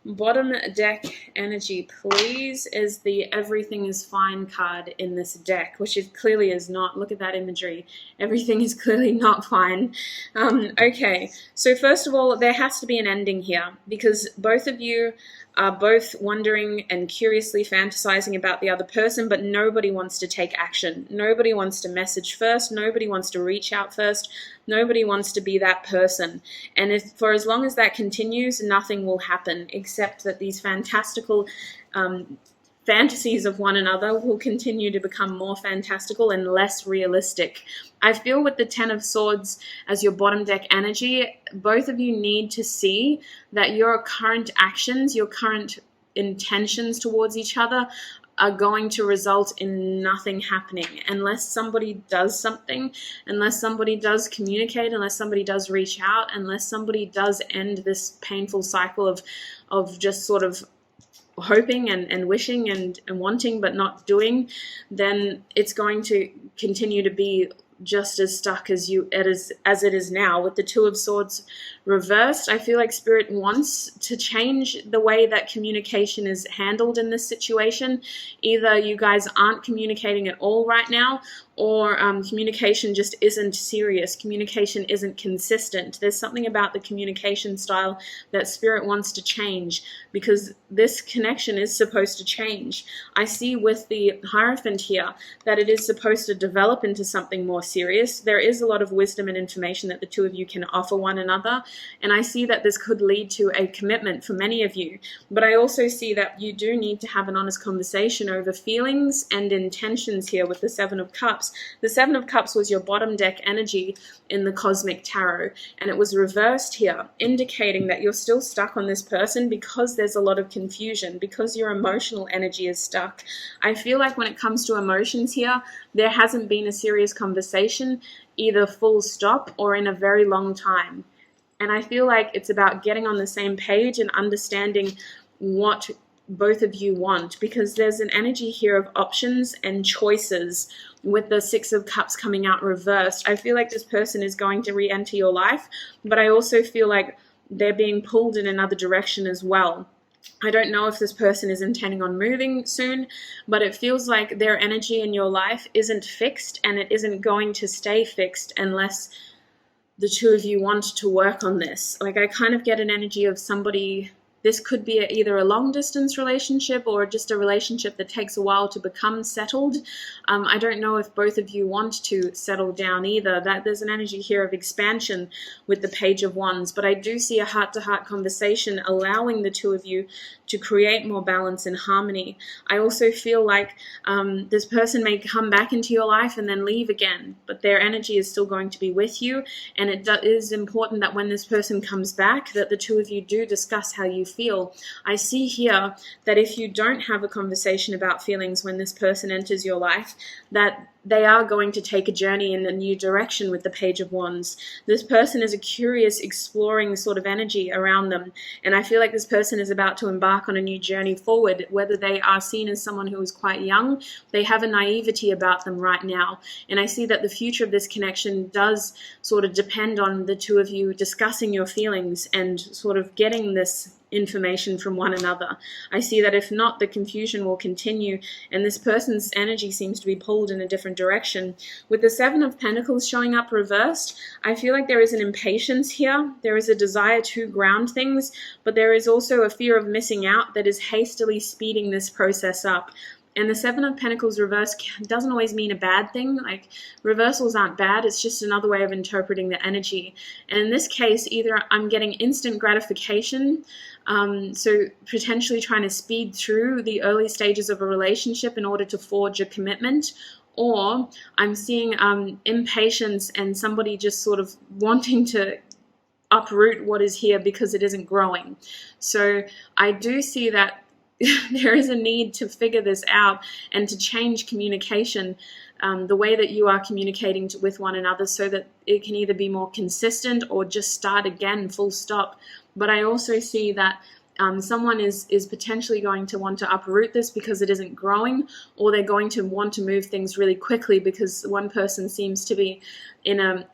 bottom deck energy, please, is the Everything is Fine card in this deck, which it clearly is not. Look at that imagery. Everything is clearly not fine. Okay, so first of all, there has to be an ending here, because both of you are both wondering and curiously fantasizing about the other person, but nobody wants to take action. Nobody wants to message first. Nobody wants to reach out first. Nobody wants to be that person. And if for as long as that continues, nothing will happen except that these fantastical fantasies of one another will continue to become more fantastical and less realistic. I feel with the Ten of Swords as your bottom deck energy, both of you need to see that your current actions, your current intentions towards each other are going to result in nothing happening unless somebody does something, unless somebody does communicate, unless somebody does reach out, unless somebody does end this painful cycle of just sort of hoping and wishing and wanting but not doing. Then it's going to continue to be just as stuck as it is now. With the Two of Swords reversed, I feel like Spirit wants to change the way that communication is handled in this situation. Either you guys aren't communicating at all right now, or communication just isn't serious. Communication isn't consistent. There's something about the communication style that Spirit wants to change, because this connection is supposed to change. I see with the Hierophant here that it is supposed to develop into something more serious. There is a lot of wisdom and information that the two of you can offer one another, and I see that this could lead to a commitment for many of you. But I also see that you do need to have an honest conversation over feelings and intentions here with the Seven of Cups. The Seven of Cups was your bottom deck energy in the Cosmic Tarot, and it was reversed here, indicating that you're still stuck on this person because there's a lot of confusion, because your emotional energy is stuck. I feel like when it comes to emotions here, there hasn't been a serious conversation, either full stop or in a very long time. And I feel like it's about getting on the same page and understanding what both of you want, because there's an energy here of options and choices with the Six of Cups coming out reversed. I feel like this person is going to re-enter your life, but I also feel like they're being pulled in another direction as well. I don't know if this person is intending on moving soon, but it feels like their energy in your life isn't fixed, and it isn't going to stay fixed unless the two of you want to work on this. Like, I kind of get an energy of somebody. This could be either a long-distance relationship or just a relationship that takes a while to become settled. I don't know if both of you want to settle down either. That there's an energy here of expansion with the Page of Wands, but I do see a heart-to-heart conversation allowing the two of you to create more balance and harmony. I also feel like this person may come back into your life and then leave again, but their energy is still going to be with you, and it is important that when this person comes back, that the two of you do discuss how you feel. I see here that if you don't have a conversation about feelings when this person enters your life, that they are going to take a journey in a new direction with the Page of Wands. This person is a curious, exploring sort of energy around them, and I feel like this person is about to embark on a new journey forward. Whether they are seen as someone who is quite young, they have a naivety about them right now, and I see that the future of this connection does sort of depend on the two of you discussing your feelings and sort of getting this information from one another. I see that if not, the confusion will continue, and this person's energy seems to be pulled in a different direction. With the Seven of Pentacles showing up reversed, I feel like there is an impatience here. There is a desire to ground things, but there is also a fear of missing out that is hastily speeding this process up. And the Seven of Pentacles reverse doesn't always mean a bad thing. Like, reversals aren't bad. It's just another way of interpreting the energy. And in this case, either I'm getting instant gratification, so potentially trying to speed through the early stages of a relationship in order to forge a commitment, or I'm seeing impatience and somebody just sort of wanting to uproot what is here because it isn't growing. So I do see that there is a need to figure this out and to change communication, the way that you are communicating with one another, so that it can either be more consistent or just start again, full stop. But I also see that someone is potentially going to want to uproot this because it isn't growing, or they're going to want to move things really quickly because one person seems to be in a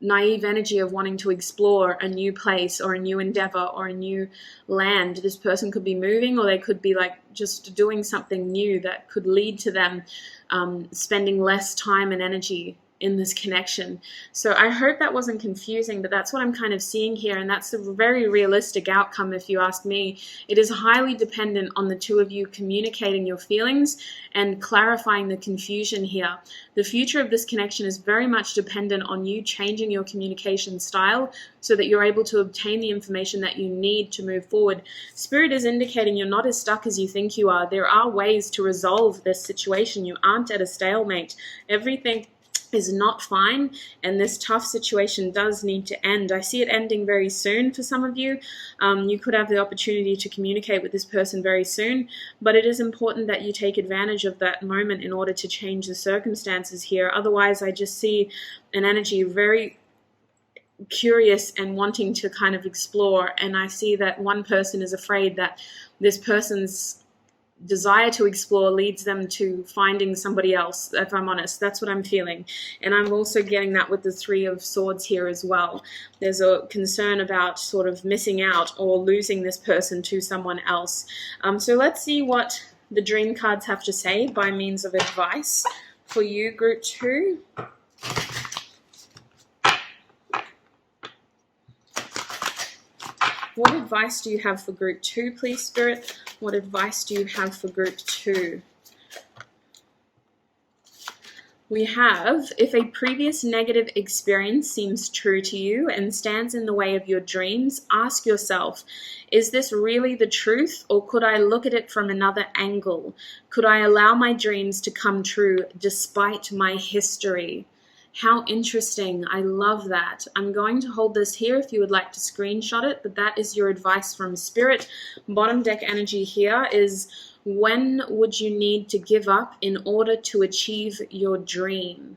naive energy of wanting to explore a new place or a new endeavor or a new land. This person could be moving, or they could be like just doing something new that could lead to them spending less time and energy in this connection. So I hope that wasn't confusing, but that's what I'm kind of seeing here, and that's a very realistic outcome if you ask me. It is highly dependent on the two of you communicating your feelings and clarifying the confusion here. The future of this connection is very much dependent on you changing your communication style so that you're able to obtain the information that you need to move forward. Spirit is indicating you're not as stuck as you think you are. There are ways to resolve this situation. You aren't at a stalemate. Everything is not fine, and this tough situation does need to end. I see it ending very soon for some of you. You could have the opportunity to communicate with this person very soon, but it is important that you take advantage of that moment in order to change the circumstances here. Otherwise, I just see an energy very curious and wanting to kind of explore, and I see that one person is afraid that this person's desire to explore leads them to finding somebody else. If I'm honest, that's what I'm feeling. And I'm also getting that with the Three of Swords here as well. There's a concern about sort of missing out or losing this person to someone else. So let's see what the dream cards have to say by means of advice for you, group 2. What advice do you have for group 2, please, Spirit? What advice do you have for group 2? We have, if a previous negative experience seems true to you and stands in the way of your dreams, ask yourself, is this really the truth, or could I look at it from another angle? Could I allow my dreams to come true despite my history? How interesting. I love that. I'm going to hold this here if you would like to screenshot it, but that is your advice from Spirit. Bottom deck energy here is, when would you need to give up in order to achieve your dream?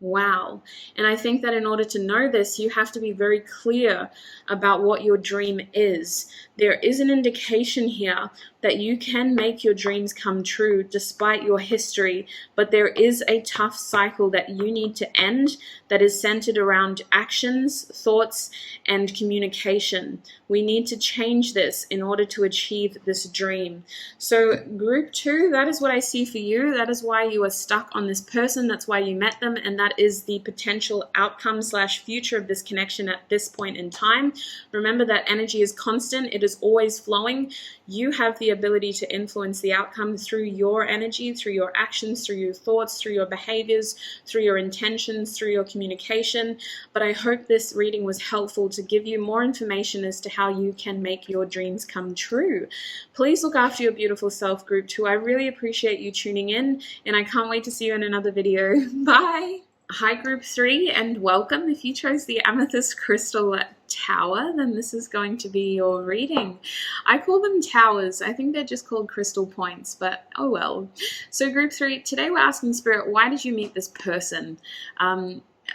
Wow. And I think that in order to know this, you have to be very clear about what your dream is. There is an indication here that you can make your dreams come true despite your history, but there is a tough cycle that you need to end that is centered around actions, thoughts, and communication. We need to change this in order to achieve this dream. So group 2, that is what I see for you. That is why you are stuck on this person. That's why you met them, and that is the potential outcome / future of this connection at this point in time. Remember that energy is constant. It is always flowing. You have the ability to influence the outcome through your energy, through your actions, through your thoughts, through your behaviors, through your intentions, through your communication. But I hope this reading was helpful to give you more information as to how you can make your dreams come true. Please look after your beautiful self, group 2. I really appreciate you tuning in, and I can't wait to see you in another video. Bye! Hi group 3, and welcome. If you chose the Amethyst Crystal Tower, then this is going to be your reading. I call them towers. I think they're just called crystal points, but oh well. So group 3, today we're asking Spirit, why did you meet this person?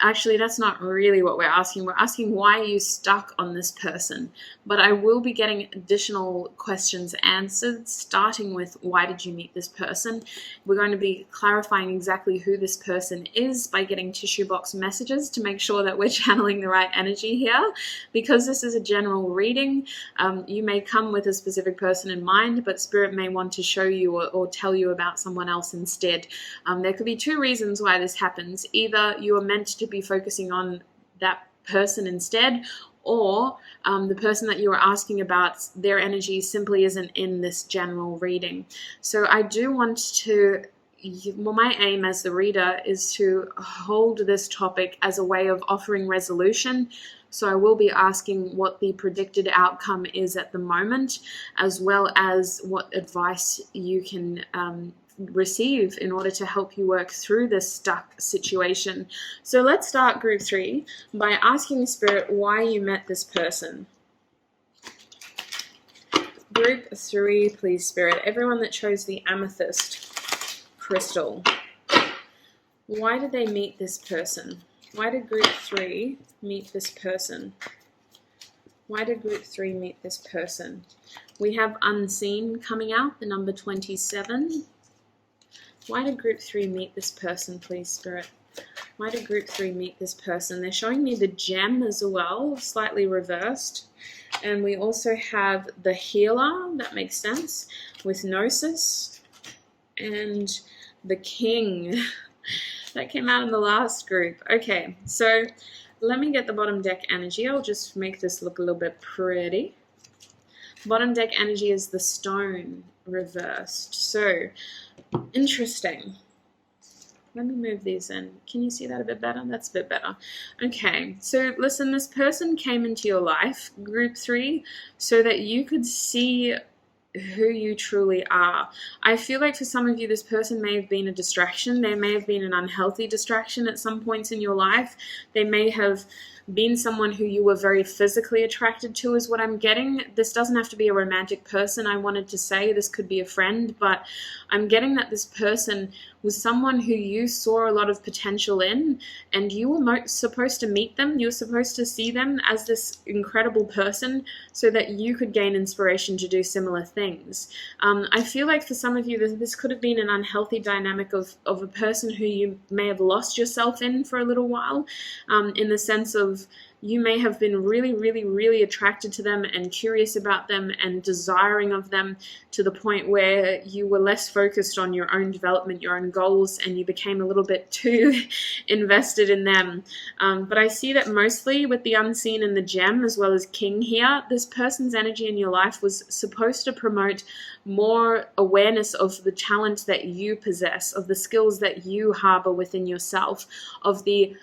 Actually, that's not really what we're asking. We're asking, why are you stuck on this person? But I will be getting additional questions answered, starting with, why did you meet this person? We're going to be clarifying exactly who this person is by getting tissue box messages to make sure that we're channeling the right energy here. Because this is a general reading, you may come with a specific person in mind, but Spirit may want to show you or tell you about someone else instead. There could be 2 reasons why this happens. Either you are meant to be focusing on that person instead, or the person that you are asking about, their energy simply isn't in this general reading. So I do want to, well, my aim as the reader is to hold this topic as a way of offering resolution. So I will be asking what the predicted outcome is at the moment, as well as what advice you can receive in order to help you work through this stuck situation. So let's start group 3 by asking Spirit why you met this person. Group 3, please, Spirit. Everyone that chose the Amethyst crystal. Why did they meet this person? Why did group 3 meet this person? Why did group 3 meet this person? We have Unseen coming out, the number 27. Why did group 3 meet this person, please, Spirit? Why did group 3 meet this person? They're showing me the gem as well, slightly reversed. And we also have the healer, that makes sense, with Gnosis. And the king. That came out in the last group. Okay, so let me get the bottom deck energy. I'll just make this look a little bit pretty. Bottom deck energy is the stone reversed. So, interesting. Let me move these in. Can you see that a bit better? That's a bit better. Okay, so listen, this person came into your life, group 3, so that you could see who you truly are. I feel like for some of you, this person may have been a distraction. They may have been an unhealthy distraction at some points in your life. They may have been someone who you were very physically attracted to, is what I'm getting. This doesn't have to be a romantic person. I wanted to say this could be a friend, but I'm getting that this person was someone who you saw a lot of potential in, and you were supposed to meet them. You were supposed to see them as this incredible person so that you could gain inspiration to do similar things. I feel like for some of you, this could have been an unhealthy dynamic of a person who you may have lost yourself in for a little while, in the sense of you may have been really, really, really attracted to them and curious about them and desiring of them to the point where you were less focused on your own development, your own goals, and you became a little bit too invested in them. But I see that mostly with the unseen and the gem, as well as king here, this person's energy in your life was supposed to promote more awareness of the talent that you possess, of the skills that you harbor within yourself, of the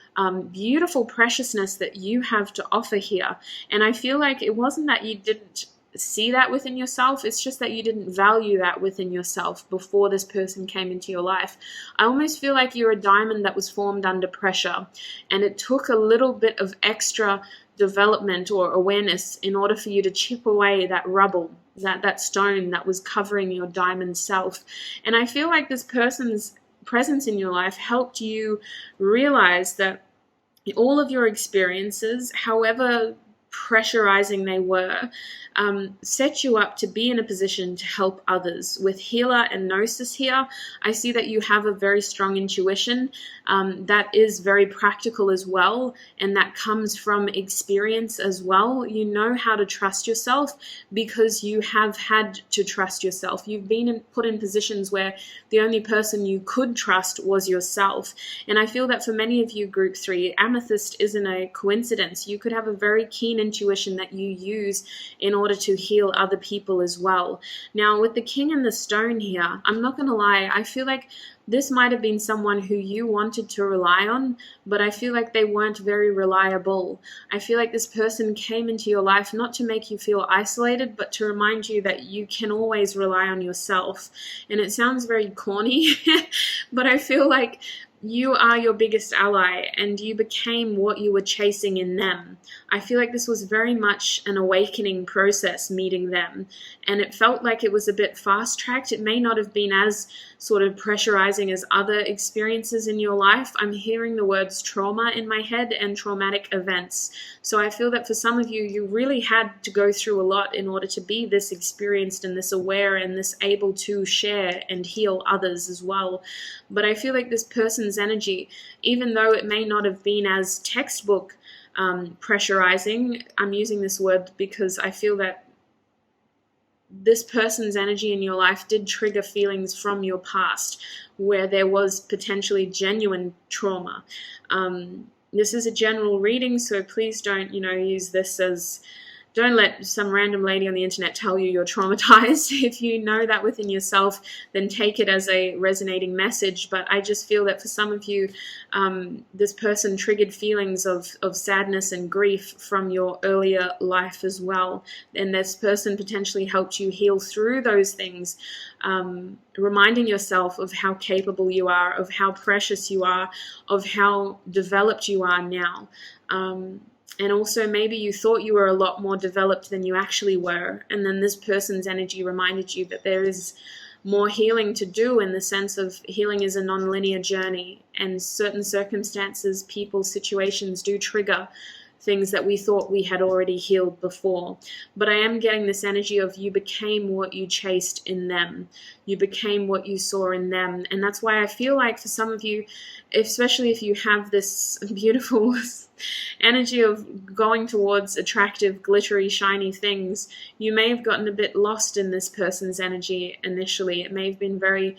beautiful preciousness that you have to offer here. And I feel like it wasn't that you didn't see that within yourself, it's just that you didn't value that within yourself before this person came into your life. I almost feel like you're a diamond that was formed under pressure, and it took a little bit of extra development or awareness in order for you to chip away that rubble, that stone that was covering your diamond self. And I feel like this person's presence in your life helped you realize that all of your experiences, however pressurizing they were, set you up to be in a position to help others. With healer and gnosis here, I see that you have a very strong intuition that is very practical as well, and that comes from experience as well. You know how to trust yourself because you have had to trust yourself. You've been put in positions where the only person you could trust was yourself. And I feel that for many of you, group 3, Amethyst isn't a coincidence. You could have a very keen intuition that you use in order to heal other people as well. Now, with the king and the stone here, I'm not going to lie, I feel like this might have been someone who you wanted to rely on, but I feel like they weren't very reliable. I feel like this person came into your life not to make you feel isolated, but to remind you that you can always rely on yourself. And it sounds very corny, but I feel like you are your biggest ally, and you became what you were chasing in them. I feel like this was very much an awakening process, meeting them, and it felt like it was a bit fast-tracked. It may not have been as sort of pressurizing as other experiences in your life. I'm hearing the words trauma in my head and traumatic events. So I feel that for some of you, you really had to go through a lot in order to be this experienced and this aware and this able to share and heal others as well. But I feel like this person's energy, even though it may not have been as textbook pressurizing, I'm using this word because I feel that this person's energy in your life did trigger feelings from your past where there was potentially genuine trauma. This is a general reading, so please don't, use this as... Don't let some random lady on the internet tell you you're traumatized. If you know that within yourself, then take it as a resonating message. But I just feel that for some of you, this person triggered feelings of sadness and grief from your earlier life as well. And this person potentially helped you heal through those things, reminding yourself of how capable you are, of how precious you are, of how developed you are now. And also maybe you thought you were a lot more developed than you actually were. And then this person's energy reminded you that there is more healing to do, in the sense of healing is a non-linear journey. And certain circumstances, people, situations do trigger things that we thought we had already healed before. But I am getting this energy of you became what you chased in them. You became what you saw in them. And that's why I feel like for some of you, especially if you have this beautiful energy of going towards attractive, glittery, shiny things. You may have gotten a bit lost in this person's energy initially. It may have been very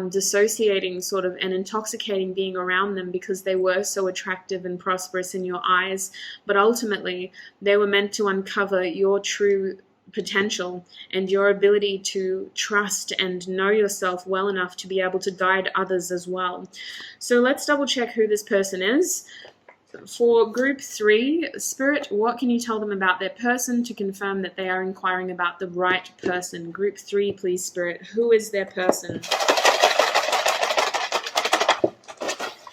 dissociating sort of and intoxicating being around them because they were so attractive and prosperous in your eyes. But ultimately, they were meant to uncover your true potential and your ability to trust and know yourself well enough to be able to guide others as well. So let's double check who this person is. For group 3, Spirit, what can you tell them about their person to confirm that they are inquiring about the right person? Group 3, please, Spirit. Who is their person?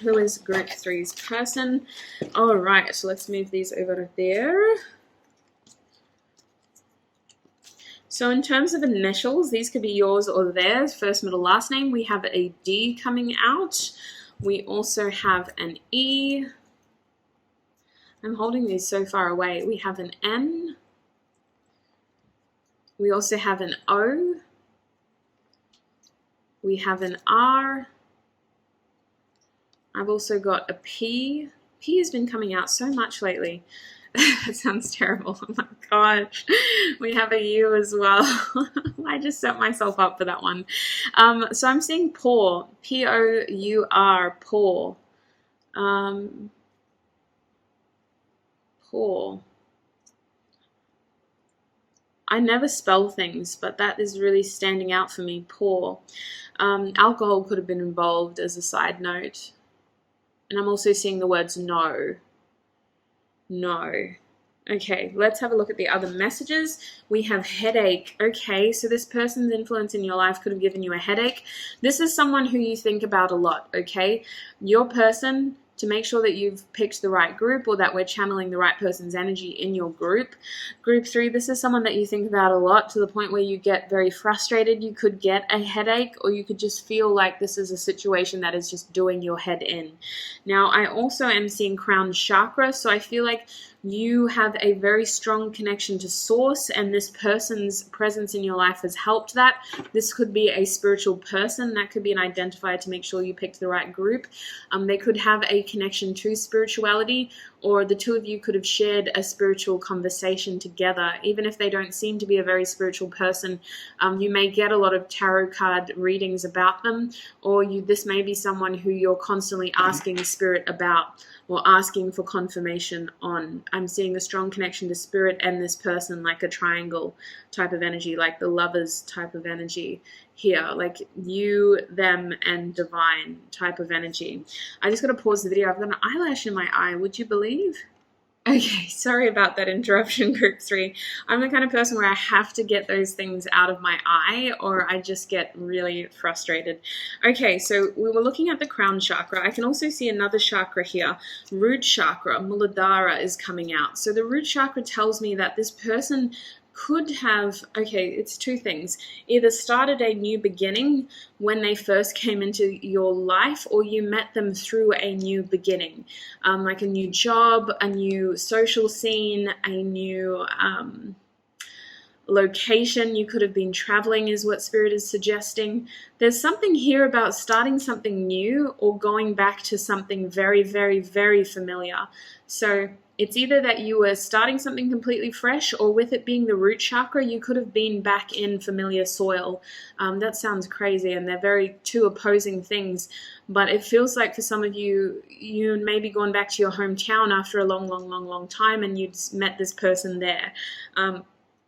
Who is group 3's person? All right, so let's move these over there. So in terms of initials, these could be yours or theirs, first, middle, last name. We have a D coming out. We also have an E. I'm holding these so far away. We have an N. We also have an O. We have an R. I've also got a P. P has been coming out so much lately. That sounds terrible. Oh my gosh. We have a U as well. I just set myself up for that one. So I'm seeing pour. P-O-U-R. Pour. Pour. I never spell things, but that is really standing out for me. Pour. Alcohol could have been involved as a side note. And I'm also seeing the words no. No. Okay, let's have a look at the other messages. We have headache. Okay, so this person's influence in your life could have given you a headache. This is someone who you think about a lot, okay? Your person, to make sure that you've picked the right group or that we're channeling the right person's energy in your group. Group 3, this is someone that you think about a lot to the point where you get very frustrated. You could get a headache, or you could just feel like this is a situation that is just doing your head in. Now, I also am seeing crown chakra, so I feel like you have a very strong connection to source, and this person's presence in your life has helped that. This could be a spiritual person. That could be an identifier to make sure you picked the right group. They could have a connection to spirituality, or the two of you could have shared a spiritual conversation together. Even if they don't seem to be a very spiritual person, you may get a lot of tarot card readings about them, or this may be someone who you're constantly asking spirit about or asking for confirmation on. I'm seeing a strong connection to spirit and this person, like a triangle type of energy, like the lovers type of energy here, like you, them, and divine type of energy. I just got to pause the video. I've got an eyelash in my eye. Would you believe? Okay, sorry about that interruption, group 3. I'm the kind of person where I have to get those things out of my eye or I just get really frustrated. Okay, so we were looking at the crown chakra. I can also see another chakra here. Root chakra, Muladhara, is coming out. So the root chakra tells me that this person could have, okay, it's two things. Either started a new beginning when they first came into your life, or you met them through a new beginning, like a new job, a new social scene, a new location. You could have been traveling is what Spirit is suggesting. There's something here about starting something new or going back to something very, very, very familiar. So it's either that you were starting something completely fresh, or with it being the root chakra, you could have been back in familiar soil. That sounds crazy, and they're very two opposing things. But it feels like for some of you, you may be going back to your hometown after a long, long, long, long time, and you'd met this person there.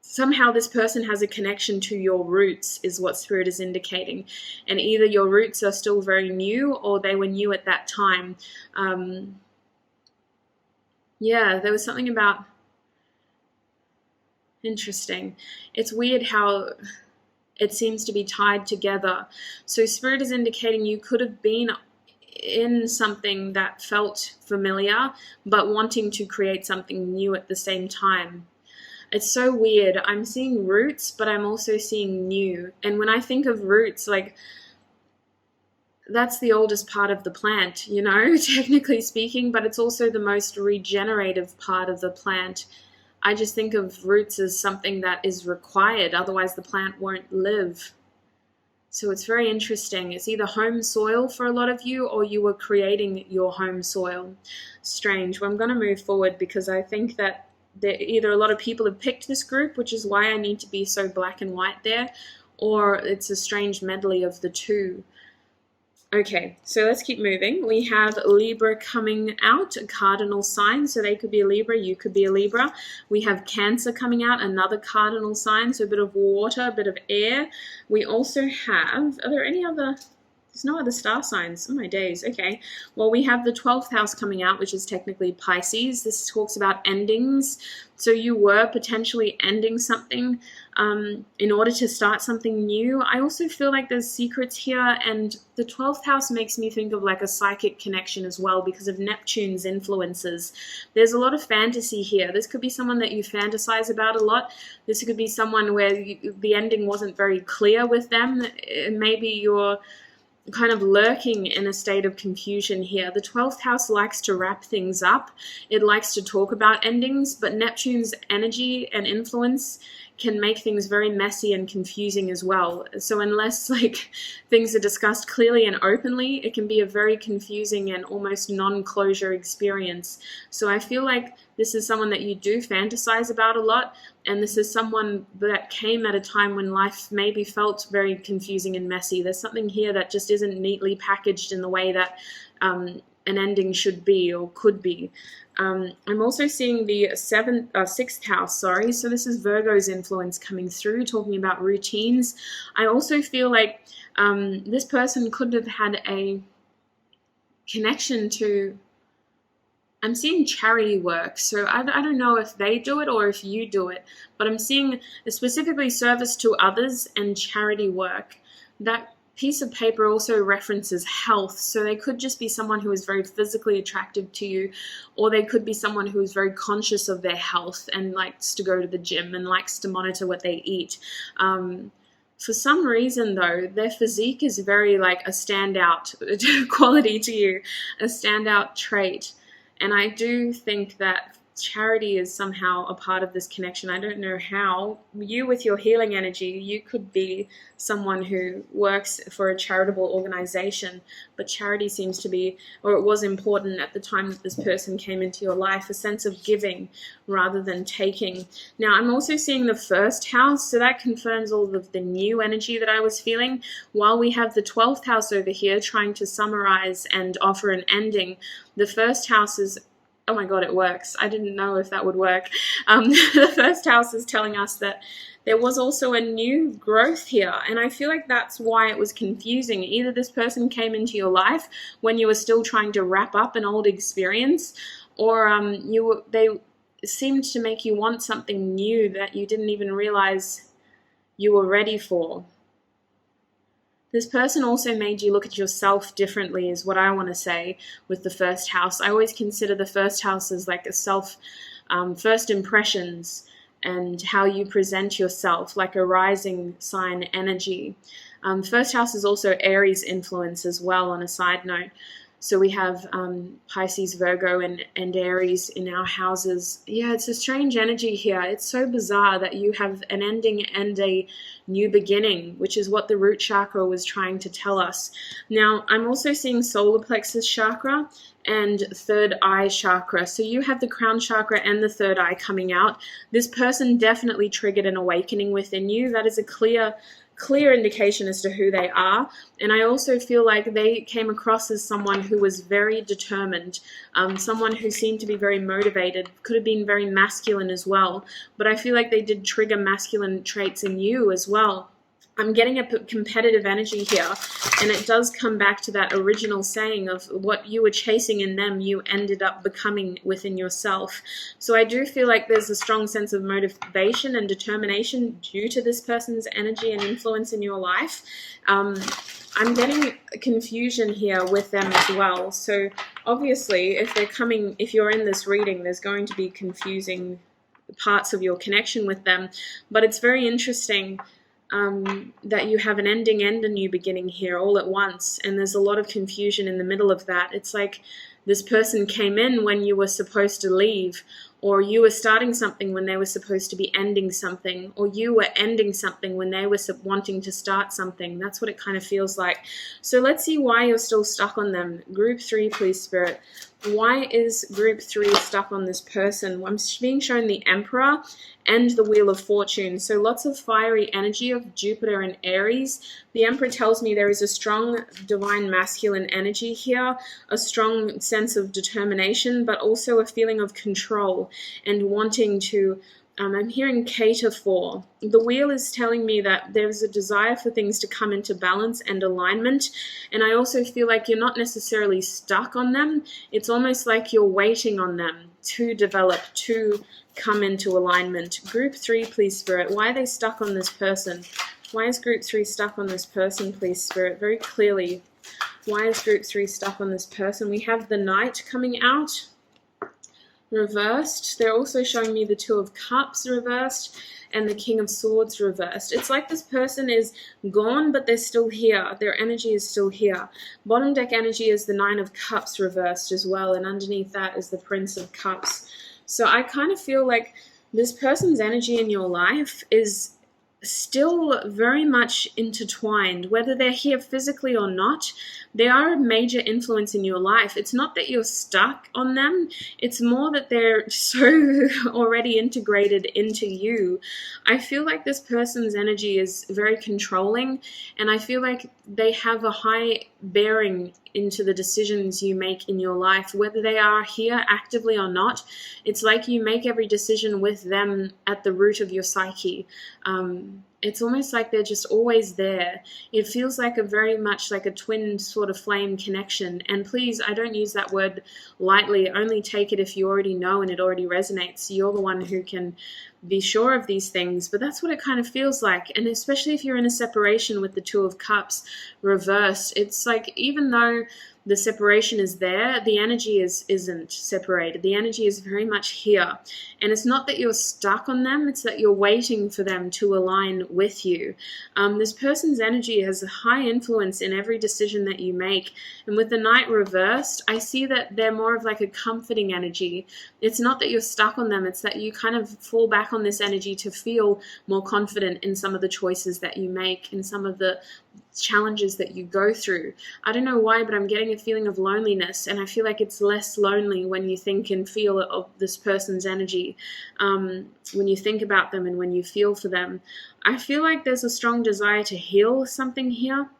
Somehow this person has a connection to your roots is what Spirit is indicating. And either your roots are still very new, or they were new at that time. Yeah, there was something about, interesting. It's weird how it seems to be tied together. So Spirit is indicating you could have been in something that felt familiar, but wanting to create something new at the same time. It's so weird. I'm seeing roots, but I'm also seeing new. And when I think of roots, like, that's the oldest part of the plant, you know, technically speaking, but it's also the most regenerative part of the plant. I just think of roots as something that is required, otherwise the plant won't live. So it's very interesting. It's either home soil for a lot of you, or you were creating your home soil. Strange. Well, I'm going to move forward because I think that either a lot of people have picked this group, which is why I need to be so black and white there, or it's a strange medley of the two. Okay, so let's keep moving. We have Libra coming out, a cardinal sign, so they could be a Libra, you could be a Libra. We have Cancer coming out, another cardinal sign, so a bit of water, a bit of air. We also have, are there any other, there's no other star signs. Oh my days, okay. Well, we have the 12th house coming out, which is technically Pisces. This talks about endings. So you were potentially ending something in order to start something new. I also feel like there's secrets here, and the 12th house makes me think of like a psychic connection as well because of Neptune's influences. There's a lot of fantasy here. This could be someone that you fantasize about a lot. This could be someone where the ending wasn't very clear with them. Maybe you're kind of lurking in a state of confusion here. The 12th house likes to wrap things up. It likes to talk about endings, but Neptune's energy and influence can make things very messy and confusing as well. So unless like things are discussed clearly and openly, it can be a very confusing and almost non-closure experience. So I feel like this is someone that you do fantasize about a lot, and this is someone that came at a time when life maybe felt very confusing and messy. There's something here that just isn't neatly packaged in the way that an ending should be or could be. I'm also seeing the 6th house, sorry. So this is Virgo's influence coming through, talking about routines. I also feel like this person could have had a connection to, I'm seeing charity work. So I don't know if they do it or if you do it, but I'm seeing specifically service to others and charity work. That piece of paper also references health, so they could just be someone who is very physically attractive to you, or they could be someone who is very conscious of their health and likes to go to the gym and likes to monitor what they eat. For some reason, though, their physique is very like a standout quality to you, a standout trait. And I do think that charity is somehow a part of this connection. I don't know how. You with your healing energy, you could be someone who works for a charitable organization, but charity seems to be, or it was important at the time that this person came into your life, a sense of giving rather than taking. Now, I'm also seeing the 1st house, so that confirms all of the new energy that I was feeling, while we have the 12th house over here trying to summarize and offer an ending. The 1st house is, oh my God, it works. I didn't know if that would work. The 1st house is telling us that there was also a new growth here. And I feel like that's why it was confusing. Either this person came into your life when you were still trying to wrap up an old experience, or they seemed to make you want something new that you didn't even realize you were ready for. This person also made you look at yourself differently, is what I want to say with the 1st house. I always consider the 1st house as like a first impressions and how you present yourself, like a rising sign energy. 1st house is also Aries influence as well, on a side note. So we have Pisces, Virgo, and Aries in our houses. Yeah, it's a strange energy here. It's so bizarre that you have an ending and a new beginning, which is what the root chakra was trying to tell us. Now, I'm also seeing solar plexus chakra and 3rd eye chakra. So you have the crown chakra and the 3rd eye coming out. This person definitely triggered an awakening within you. That is a clear indication as to who they are. And I also feel like they came across as someone who was very determined, someone who seemed to be very motivated, could have been very masculine as well. But I feel like they did trigger masculine traits in you as well. I'm getting a competitive energy here, and it does come back to that original saying of what you were chasing in them, you ended up becoming within yourself. So I do feel like there's a strong sense of motivation and determination due to this person's energy and influence in your life. I'm getting confusion here with them as well. So obviously, if you're in this reading, there's going to be confusing parts of your connection with them. But it's very interesting that you have an ending and a new beginning here all at once, and there's a lot of confusion in the middle of that. It's like this person came in when you were supposed to leave, or you were starting something when they were supposed to be ending something, or you were ending something when they were wanting to start something. That's what it kind of feels like. So let's see why you're still stuck on them. Group 3, please, Spirit. Why is Group 3 stuck on this person? I'm being shown the Emperor and the Wheel of Fortune. So lots of fiery energy of Jupiter and Aries. The Emperor tells me there is a strong divine masculine energy here, a strong sense of determination, but also a feeling of control and wanting to, I'm hearing cater for. The wheel is telling me that there's a desire for things to come into balance and alignment. And I also feel like you're not necessarily stuck on them. It's almost like you're waiting on them to develop, to come into alignment. Group 3, please, Spirit. Why are they stuck on this person? Why is Group 3 stuck on this person, please, Spirit? Very clearly. Why is Group 3 stuck on this person? We have the Knight coming out, reversed. They're also showing me the Two of Cups reversed and the King of Swords reversed. It's like this person is gone, but they're still here. Their energy is still here. Bottom deck energy is the Nine of Cups reversed as well, and underneath that is the Prince of Cups. So I kind of feel like this person's energy in your life is still very much intertwined. Whether they're here physically or not, they are a major influence in your life. It's not that you're stuck on them, it's more that they're so already integrated into you. I feel like this person's energy is very controlling, and I feel like they have a high bearing into the decisions you make in your life, whether they are here actively or not. It's like you make every decision with them at the root of your psyche. It's almost like they're just always there. It feels like a very much like a twin sort of flame connection. And please, I don't use that word lightly. Only take it if you already know and it already resonates. You're the one who can be sure of these things, but that's what it kind of feels like. And especially if you're in a separation with the Two of Cups reversed, it's like even though the separation is there, the energy isn't separated. The energy is very much here. And it's not that you're stuck on them, it's that you're waiting for them to align with you. This person's energy has a high influence in every decision that you make. And with the Knight reversed, I see that they're more of like a comforting energy. It's not that you're stuck on them, it's that you kind of fall back on this energy to feel more confident in some of the choices that you make, in some of the challenges that you go through. I don't know why, but I'm getting a feeling of loneliness, and I feel like it's less lonely when you think and feel of this person's energy, when you think about them and when you feel for them. I feel like there's a strong desire to heal something here,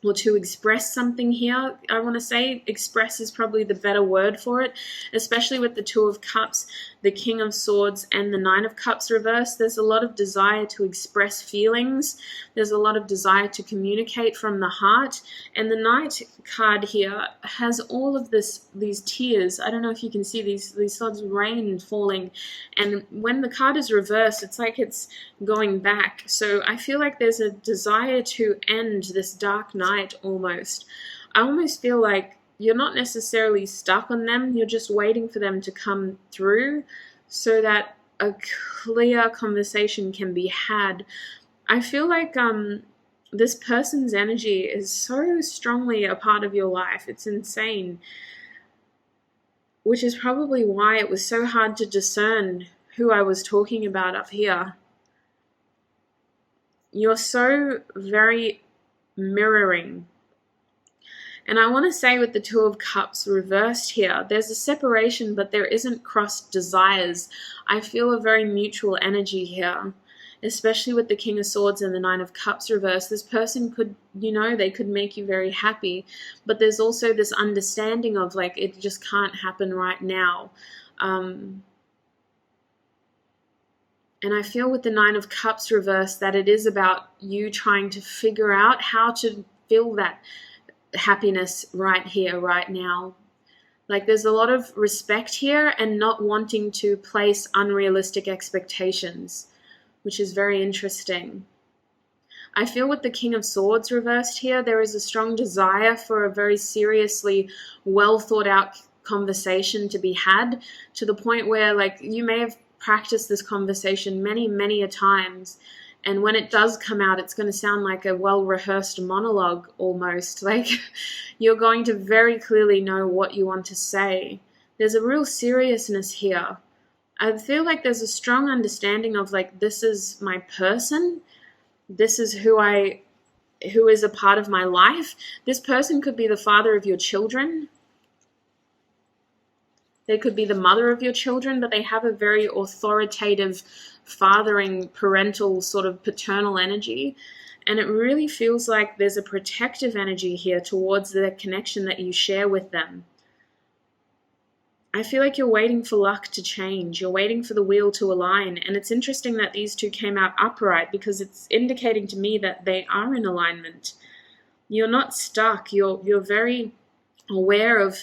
or to express something here. I want to say express is probably the better word for it, especially with the Two of Cups, the King of Swords, and the Nine of Cups reversed. There's a lot of desire to express feelings. There's a lot of desire to communicate from the heart. And the Knight card here has all of these tears. I don't know if you can see these sorts of rain falling. And when the card is reversed, it's like it's going back. So I feel like there's a desire to end this dark night almost. I almost feel like you're not necessarily stuck on them, you're just waiting for them to come through so that a clear conversation can be had. I feel like this person's energy is so strongly a part of your life. It's insane, which is probably why it was so hard to discern who I was talking about up here. You're so very mirroring. And I want to say with the Two of Cups reversed here, there's a separation, but there isn't crossed desires. I feel a very mutual energy here, especially with the King of Swords and the Nine of Cups reversed. This person could, they could make you very happy, but there's also this understanding of like, it just can't happen right now. And I feel with the Nine of Cups reversed that it is about you trying to figure out how to feel that happiness right here, right now. Like there's a lot of respect here and not wanting to place unrealistic expectations, which is very interesting. I feel with the King of Swords reversed here, there is a strong desire for a very seriously well thought out conversation to be had, to the point where like you may have practiced this conversation many a times, and when it does come out, it's going to sound like a well-rehearsed monologue almost. Like you're going to very clearly know what you want to say. There's a real seriousness here. I feel like there's a strong understanding of like, this is my person. This is who is a part of my life. This person could be the father of your children. They could be the mother of your children, but they have a very authoritative, fathering, parental, sort of paternal energy. And it really feels like there's a protective energy here towards the connection that you share with them. I feel like you're waiting for luck to change. You're waiting for the wheel to align. And it's interesting that these two came out upright, because it's indicating to me that they are in alignment. You're not stuck. You're very aware of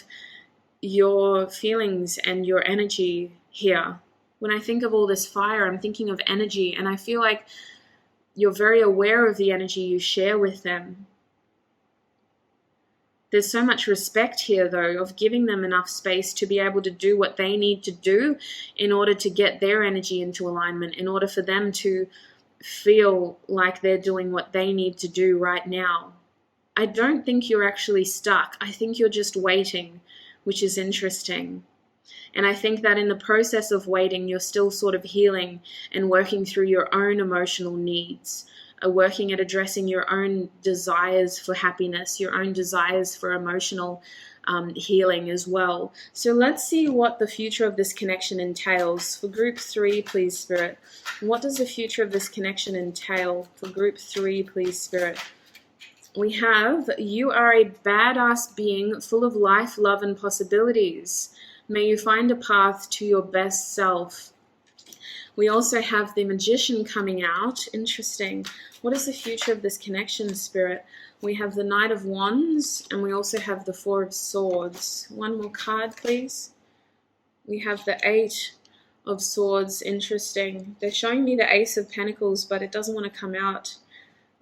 your feelings and your energy here. When I think of all this fire, I'm thinking of energy, and I feel like you're very aware of the energy you share with them. There's so much respect here, though, of giving them enough space to be able to do what they need to do in order to get their energy into alignment, in order for them to feel like they're doing what they need to do right now. I don't think you're actually stuck. I think you're just waiting, which is interesting. And I think that in the process of waiting, you're still sort of healing and working through your own emotional needs, working at addressing your own desires for happiness, your own desires for emotional healing as well. So let's see what the future of this connection entails. For group 3, please, Spirit. What does the future of this connection entail? For group 3, please, Spirit. We have, you are a badass being full of life, love, and possibilities. May you find a path to your best self. We also have the Magician coming out. Interesting. What is the future of this connection, Spirit? We have the Knight of Wands, and we also have the Four of Swords. One more card, please. We have the Eight of Swords. Interesting. They're showing me the Ace of Pentacles, but it doesn't want to come out.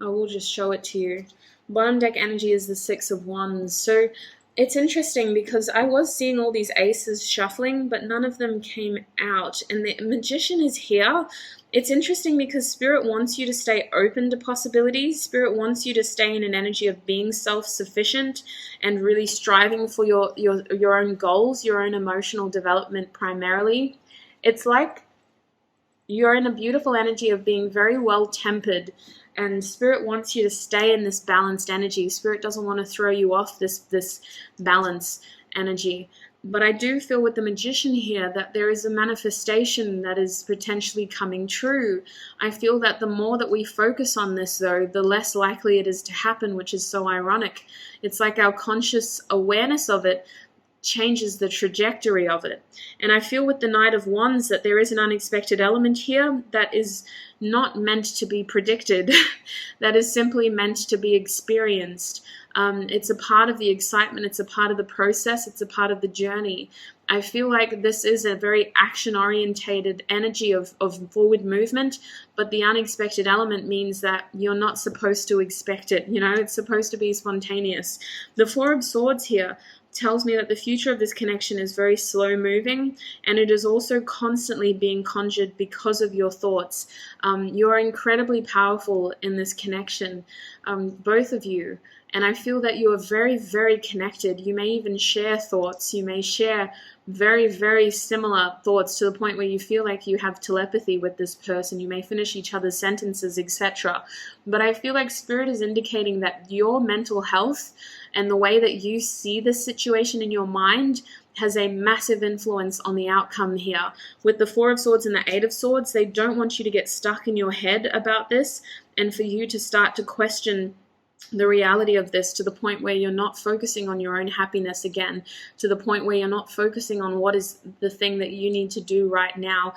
I will just show it to you. Bottom deck energy is the Six of Wands. So it's interesting because I was seeing all these aces shuffling, but none of them came out. And the Magician is here. It's interesting because Spirit wants you to stay open to possibilities. Spirit wants you to stay in an energy of being self-sufficient and really striving for your own goals, your own emotional development primarily. It's like you're in a beautiful energy of being very well-tempered, and Spirit wants you to stay in this balanced energy. Spirit doesn't want to throw you off this balance energy. But I do feel with the Magician here that there is a manifestation that is potentially coming true. I feel that the more that we focus on this, though, the less likely it is to happen, which is so ironic. It's like our conscious awareness of it changes the trajectory of it. And I feel with the Knight of Wands that there is an unexpected element here that is not meant to be predicted, that is simply meant to be experienced. It's a part of the excitement, it's a part of the process, it's a part of the journey. I feel like this is a very action-orientated energy of forward movement, but the unexpected element means that you're not supposed to expect it. You know, it's supposed to be spontaneous. The Four of Swords here tells me that the future of this connection is very slow moving, and it is also constantly being conjured because of your thoughts. You are incredibly powerful in this connection, both of you. And I feel that you are very, very connected. You may even share thoughts. You may share very, very similar thoughts to the point where you feel like you have telepathy with this person. You may finish each other's sentences, etc. But I feel like Spirit is indicating that your mental health and the way that you see this situation in your mind has a massive influence on the outcome here. With the Four of Swords and the Eight of Swords, they don't want you to get stuck in your head about this and for you to start to question the reality of this to the point where you're not focusing on your own happiness again, to the point where you're not focusing on what is the thing that you need to do right now.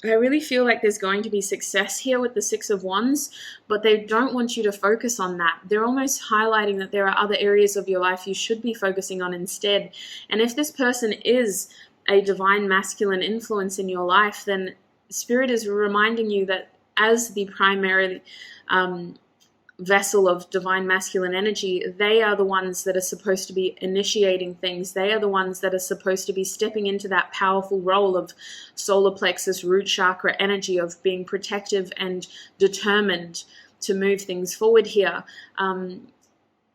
I really feel like there's going to be success here with the Six of Wands, but they don't want you to focus on that. They're almost highlighting that there are other areas of your life you should be focusing on instead. And if this person is a divine masculine influence in your life, then Spirit is reminding you that as the primary vessel of divine masculine energy, they are the ones that are supposed to be initiating things. They are the ones that are supposed to be stepping into that powerful role of solar plexus, root chakra energy of being protective and determined to move things forward here.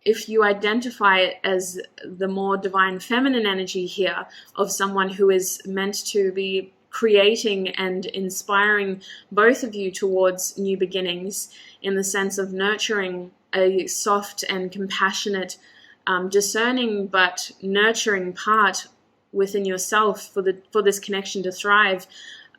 If you identify it as the more divine feminine energy here of someone who is meant to be creating and inspiring both of you towards new beginnings, in the sense of nurturing a soft and compassionate, discerning but nurturing part within yourself for this connection to thrive.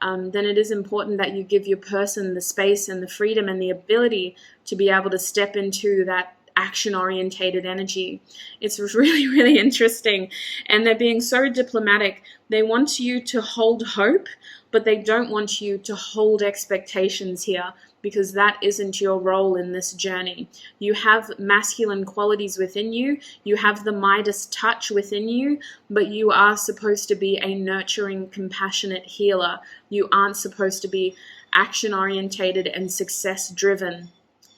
Then it is important that you give your person the space and the freedom and the ability to be able to step into that action-orientated energy. It's really, really interesting. And they're being so diplomatic. They want you to hold hope, but they don't want you to hold expectations here, because that isn't your role in this journey. You have masculine qualities within you. You have the Midas touch within you, but you are supposed to be a nurturing, compassionate healer. You aren't supposed to be action-orientated and success-driven.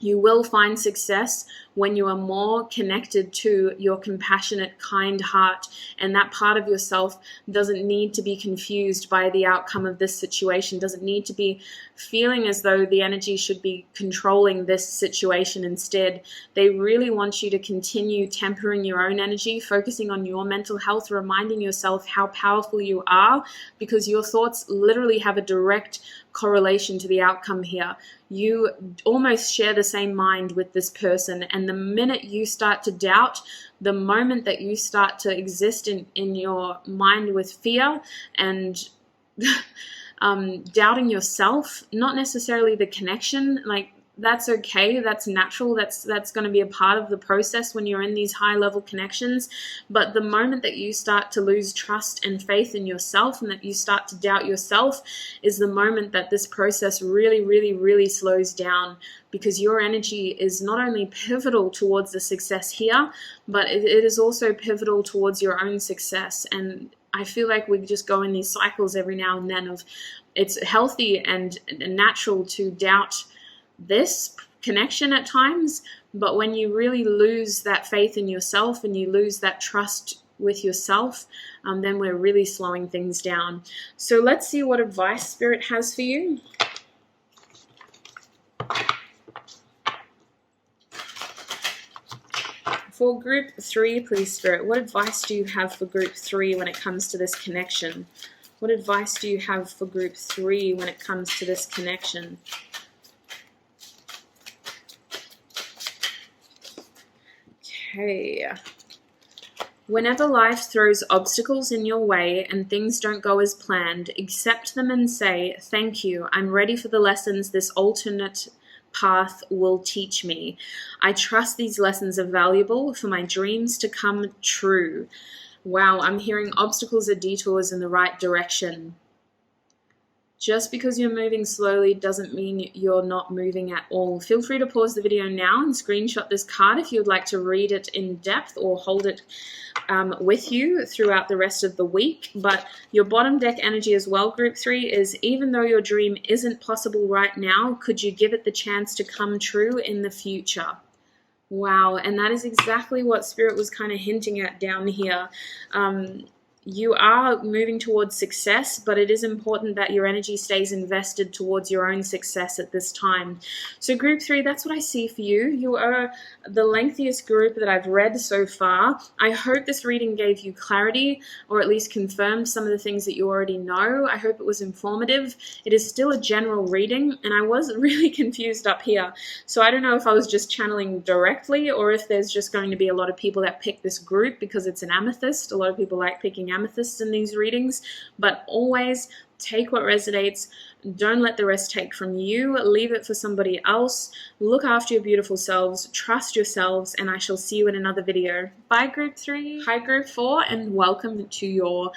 You will find success when you are more connected to your compassionate, kind heart, and that part of yourself doesn't need to be confused by the outcome of this situation, doesn't need to be feeling as though the energy should be controlling this situation. Instead, they really want you to continue tempering your own energy, focusing on your mental health, reminding yourself how powerful you are, because your thoughts literally have a direct correlation to the outcome here. You almost share the same mind with this person, and the minute you start to doubt, the moment that you start to exist in your mind with fear and doubting yourself, not necessarily the connection, like that's okay, that's natural, that's going to be a part of the process when you're in these high level connections. But the moment that you start to lose trust and faith in yourself, and that you start to doubt yourself, is the moment that this process really, really, really slows down, because your energy is not only pivotal towards the success here, but it is also pivotal towards your own success. And I feel like we just go in these cycles every now and then of, it's healthy and natural to doubt this connection at times, but when you really lose that faith in yourself and you lose that trust with yourself, then we're really slowing things down. So let's see what advice Spirit has for you. For group 3, please, Spirit, what advice do you have for group 3 when it comes to this connection? What advice do you have for group 3 when it comes to this connection? Okay. Whenever life throws obstacles in your way and things don't go as planned, accept them and say, "Thank you, I'm ready for the lessons this alternate path will teach me. I trust these lessons are valuable for my dreams to come true." Wow, I'm hearing obstacles are detours in the right direction. Just because you're moving slowly doesn't mean you're not moving at all. Feel free to pause the video now and screenshot this card if you'd like to read it in depth, or hold it with you throughout the rest of the week. But your bottom deck energy as well, group 3, is even though your dream isn't possible right now, could you give it the chance to come true in the future? Wow, and that is exactly what Spirit was kind of hinting at down here. You are moving towards success, but it is important that your energy stays invested towards your own success at this time. So group 3, that's what I see for you. You are the lengthiest group that I've read so far. I hope this reading gave you clarity, or at least confirmed some of the things that you already know. I hope it was informative. It is still a general reading, and I was really confused up here. So I don't know if I was just channeling directly, or if there's just going to be a lot of people that pick this group because it's an amethyst. A lot of people like picking amethysts in these readings, but always take what resonates. Don't let the rest take from you. Leave it for somebody else. Look after your beautiful selves. Trust yourselves, and I shall see you in another video. Bye, group 3. Hi, group 4, and welcome to your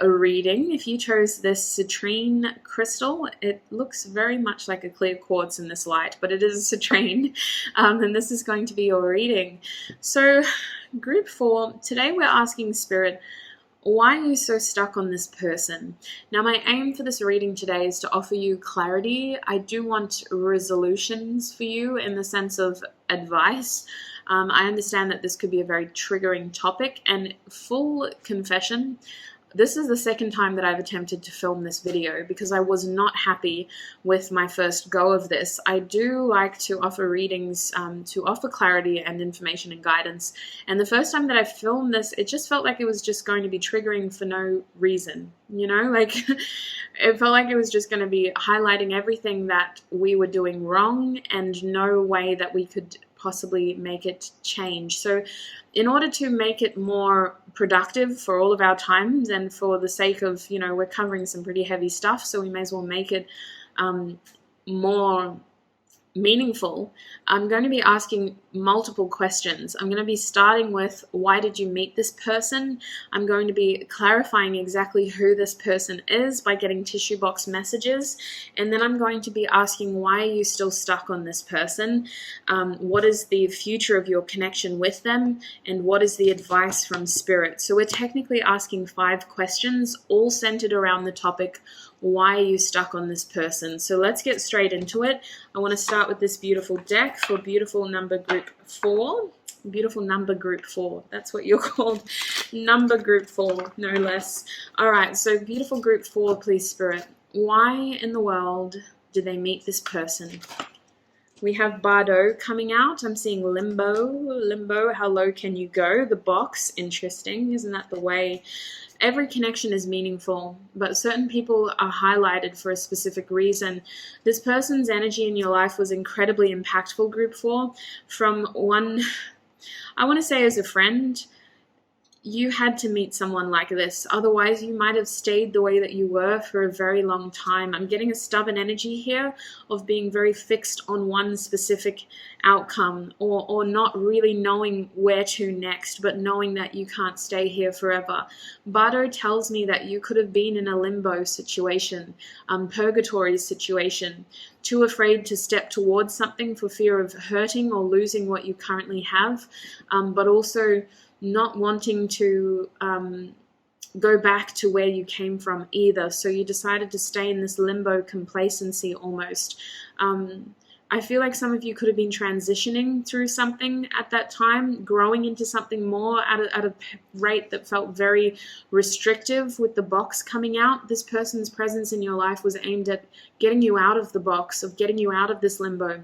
reading. If you chose this citrine crystal, it looks very much like a clear quartz in this light, but it is a citrine, and this is going to be your reading. So, group 4, today we're asking Spirit, why are you so stuck on this person? Now, my aim for this reading today is to offer you clarity. I do want resolutions for you in the sense of advice. I understand that this could be a very triggering topic, and full confession, This is the second time that I've attempted to film this video because I was not happy with my first go of this. I do like to offer readings to offer clarity and information and guidance. And the first time that I filmed this, it just felt like it was just going to be triggering for no reason. You know, like it felt like it was just going to be highlighting everything that we were doing wrong and no way that we could possibly make it change. So in order to make it more productive for all of our times and for the sake of, you know, we're covering some pretty heavy stuff, so we may as well make it more meaningful, I'm going to be asking multiple questions. I'm going to be starting with, why did you meet this person? I'm going to be clarifying exactly who this person is by getting tissue box messages. And then I'm going to be asking, why are you still stuck on this person? What is the future of your connection with them? And what is the advice from spirit? So we're technically asking 5 questions, all centered around the topic, why are you stuck on this person? So let's get straight into it. I want to start with this beautiful deck for beautiful number group 4. Beautiful number group 4. That's what you're called. Number group 4, no less. All right, so beautiful group 4, please, Spirit. Why in the world did they meet this person? We have Bardo coming out. I'm seeing Limbo. Limbo, how low can you go? The box, interesting. Isn't that the way? Every connection is meaningful, but certain people are highlighted for a specific reason. This person's energy in your life was incredibly impactful, group 4. From one, I want to say as a friend, you had to meet someone like this. Otherwise, you might have stayed the way that you were for a very long time. I'm getting a stubborn energy here of being very fixed on one specific outcome, or not really knowing where to next, but knowing that you can't stay here forever. Bardo tells me that you could have been in a limbo situation, purgatory situation, too afraid to step towards something for fear of hurting or losing what you currently have, but also not wanting to go back to where you came from either. So you decided to stay in this limbo complacency almost. I feel like some of you could have been transitioning through something at that time, growing into something more at a rate that felt very restrictive with the box coming out. This person's presence in your life was aimed at getting you out of the box, of getting you out of this limbo.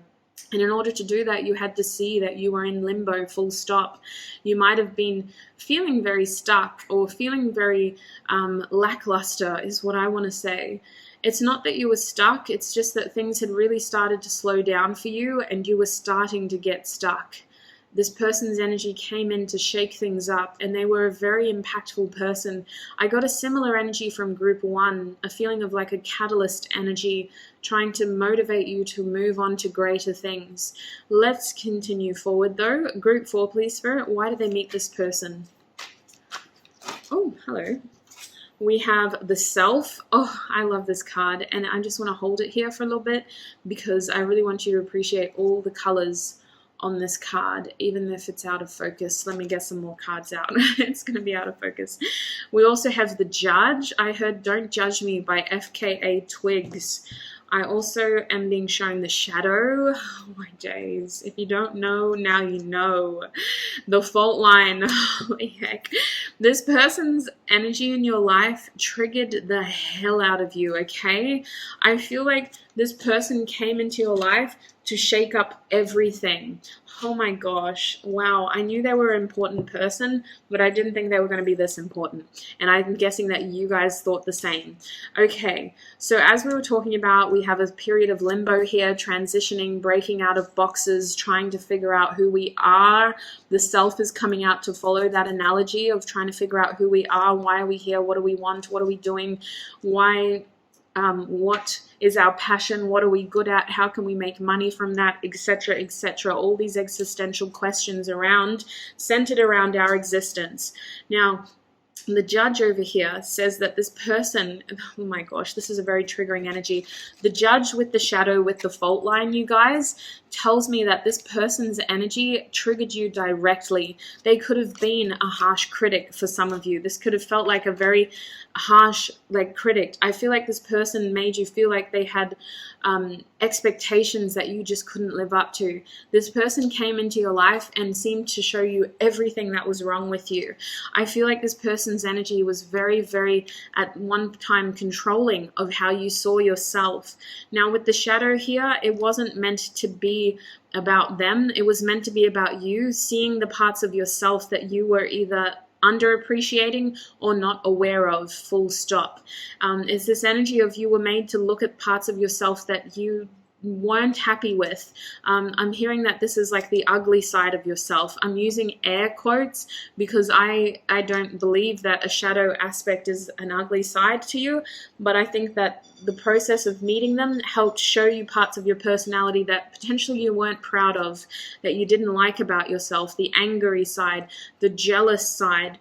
And in order to do that, you had to see that you were in limbo, full stop. You might have been feeling very stuck or feeling very lackluster is what I want to say. It's not that you were stuck. It's just that things had really started to slow down for you and you were starting to get stuck. This person's energy came in to shake things up, and they were a very impactful person. I got a similar energy from group 1, a feeling of like a catalyst energy trying to motivate you to move on to greater things. Let's continue forward though. Group 4, please, Spirit. Why did they meet this person? Oh, hello. We have the Self. Oh, I love this card, and I just want to hold it here for a little bit because I really want you to appreciate all the colors on this card, even if it's out of focus. Let me get some more cards out. It's going to be out of focus. We also have the Judge. I heard Don't Judge Me by FKA Twigs. I also am being shown the Shadow. Oh my days. If you don't know, now you know. The Fault Line. Holy heck. This person's energy in your life triggered the hell out of you, okay? I feel like this person came into your life to shake up everything. Oh my gosh. Wow. I knew they were an important person, but I didn't think they were going to be this important. And I'm guessing that you guys thought the same. Okay. So as we were talking about, we have a period of limbo here, transitioning, breaking out of boxes, trying to figure out who we are. The Self is coming out to follow that analogy of trying to figure out who we are. Why are we here? What do we want? What are we doing? Why? What is our passion? What are we good at? How can we make money from that? Etc., etc. All these existential questions centered around our existence. Now, the Judge over here says that this person, oh my gosh, this is a very triggering energy. The Judge with the Shadow, with the Fault Line, you guys, tells me that this person's energy triggered you directly. They could have been a harsh critic for some of you. This could have felt like a very harsh critic. I feel like this person made you feel like they had expectations that you just couldn't live up to. This person came into your life and seemed to show you everything that was wrong with you. I feel like this person person's energy was very, very, at one time, controlling of how you saw yourself. Now, with the shadow here, it wasn't meant to be about them. It was meant to be about you seeing the parts of yourself that you were either underappreciating or not aware of, full stop. It's this energy of you were made to look at parts of yourself that you weren't happy with. I'm hearing that this is like the ugly side of yourself. I'm using air quotes because I don't believe that a shadow aspect is an ugly side to you, but I think that the process of meeting them helped show you parts of your personality that potentially you weren't proud of, that you didn't like about yourself, the angry side, the jealous side,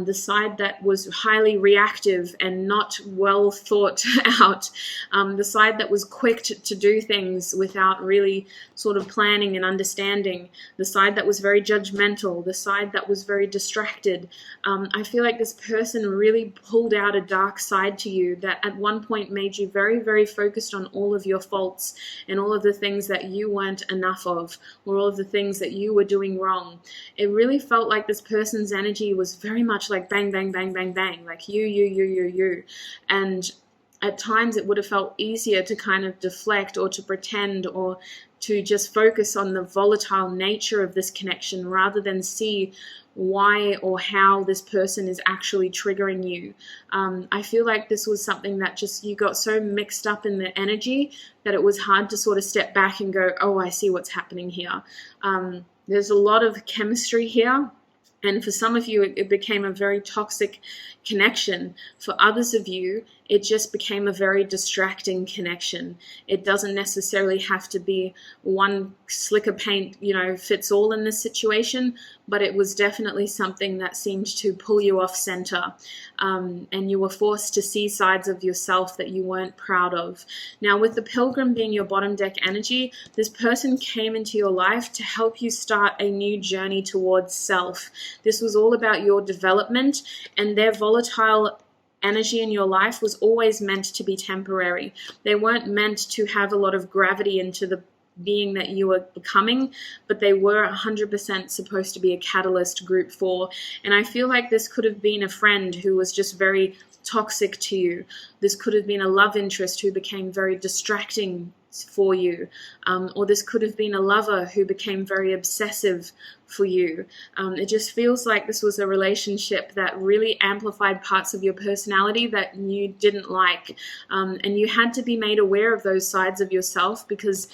the side that was highly reactive and not well thought out, the side that was quick to do things without really sort of planning and understanding, the side that was very judgmental, the side that was very distracted. I feel like this person really pulled out a dark side to you that at one point made you very, very focused on all of your faults and all of the things that you weren't enough of, or all of the things that you were doing wrong. It really felt like this person's energy was very much like bang, bang, bang, bang, bang, like you. And at times it would have felt easier to kind of deflect or to pretend or to just focus on the volatile nature of this connection rather than see why or how this person is actually triggering you. I feel like this was something that just you got so mixed up in the energy that it was hard to sort of step back and go, oh, I see what's happening here. There's a lot of chemistry here. And for some of you, it became a very toxic connection. For others of you, it just became a very distracting connection. It doesn't necessarily have to be one slick of paint, fits all in this situation, but it was definitely something that seemed to pull you off center. And you were forced to see sides of yourself that you weren't proud of. Now, with the Pilgrim being your bottom deck energy, this person came into your life to help you start a new journey towards self. This was all about your development, and their volatile energy in your life was always meant to be temporary. They weren't meant to have a lot of gravity into the being that you were becoming, but they were 100% supposed to be a catalyst, group 4. And I feel like this could have been a friend who was just very toxic to you. This could have been a love interest who became very distracting for you, or this could have been a lover who became very obsessive for you. It just feels like this was a relationship that really amplified parts of your personality that you didn't like, and you had to be made aware of those sides of yourself, because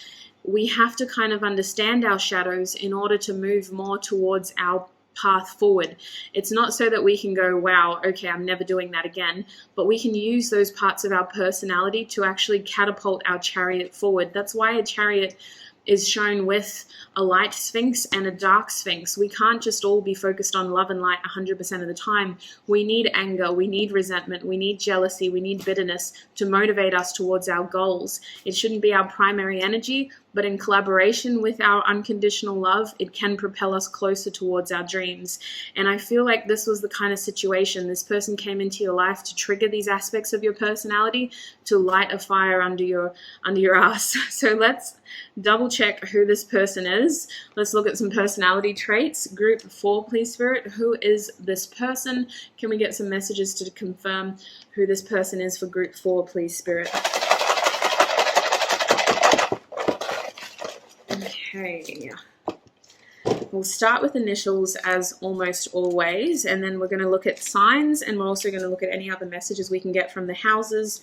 we have to kind of understand our shadows in order to move more towards our path forward. It's not so that we can go, wow, okay, I'm never doing that again, but we can use those parts of our personality to actually catapult our chariot forward. That's why a chariot is shown with a light sphinx and a dark sphinx. We can't just all be focused on love and light 100% of the time. We need anger, we need resentment, we need jealousy, we need bitterness to motivate us towards our goals. It shouldn't be our primary energy, but in collaboration with our unconditional love, it can propel us closer towards our dreams. And I feel like this was the kind of situation. This person came into your life to trigger these aspects of your personality, to light a fire under your ass. So let's double check who this person is. Let's look at some personality traits. Group 4, please, Spirit. Who is this person? Can we get some messages to confirm who this person is for Group 4, please, Spirit? Okay, we'll start with initials as almost always, and then we're going to look at signs, and we're also going to look at any other messages we can get from the houses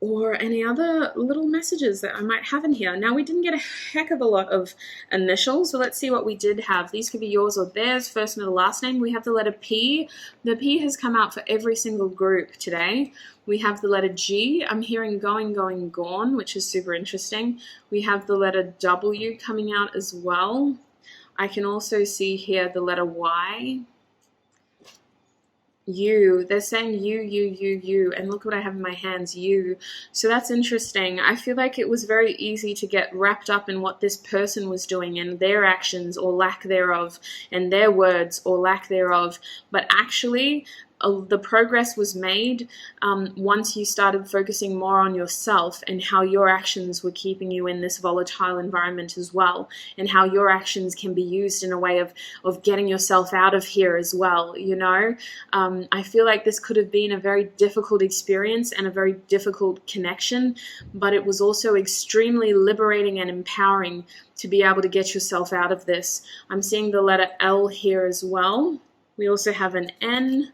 or any other little messages that I might have in here. Now, we didn't get a heck of a lot of initials, so let's see what we did have. These could be yours or theirs, first, middle, last name. We have the letter P. The P has come out for every single group today. We have the letter G. I'm hearing going, going, gone, which is super interesting. We have the letter W coming out as well. I can also see here the letter Y. You. They're saying you, and look what I have in my hands, you. So that's interesting. I feel like it was very easy to get wrapped up in what this person was doing and their actions or lack thereof, and their words or lack thereof. But actually, the progress was made once you started focusing more on yourself and how your actions were keeping you in this volatile environment as well, and how your actions can be used in a way of getting yourself out of here as well, you know. I feel like this could have been a very difficult experience and a very difficult connection, but it was also extremely liberating and empowering to be able to get yourself out of this. I'm seeing the letter L here as well. We also have an N.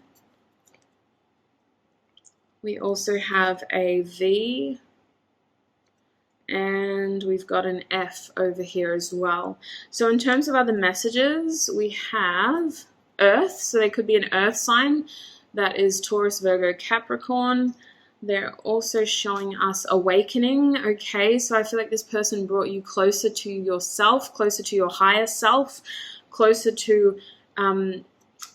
We also have a V, and we've got an F over here as well. So in terms of other messages, we have Earth. So they could be an Earth sign. That is Taurus, Virgo, Capricorn. They're also showing us awakening. Okay, so I feel like this person brought you closer to yourself, closer to your higher self, closer to...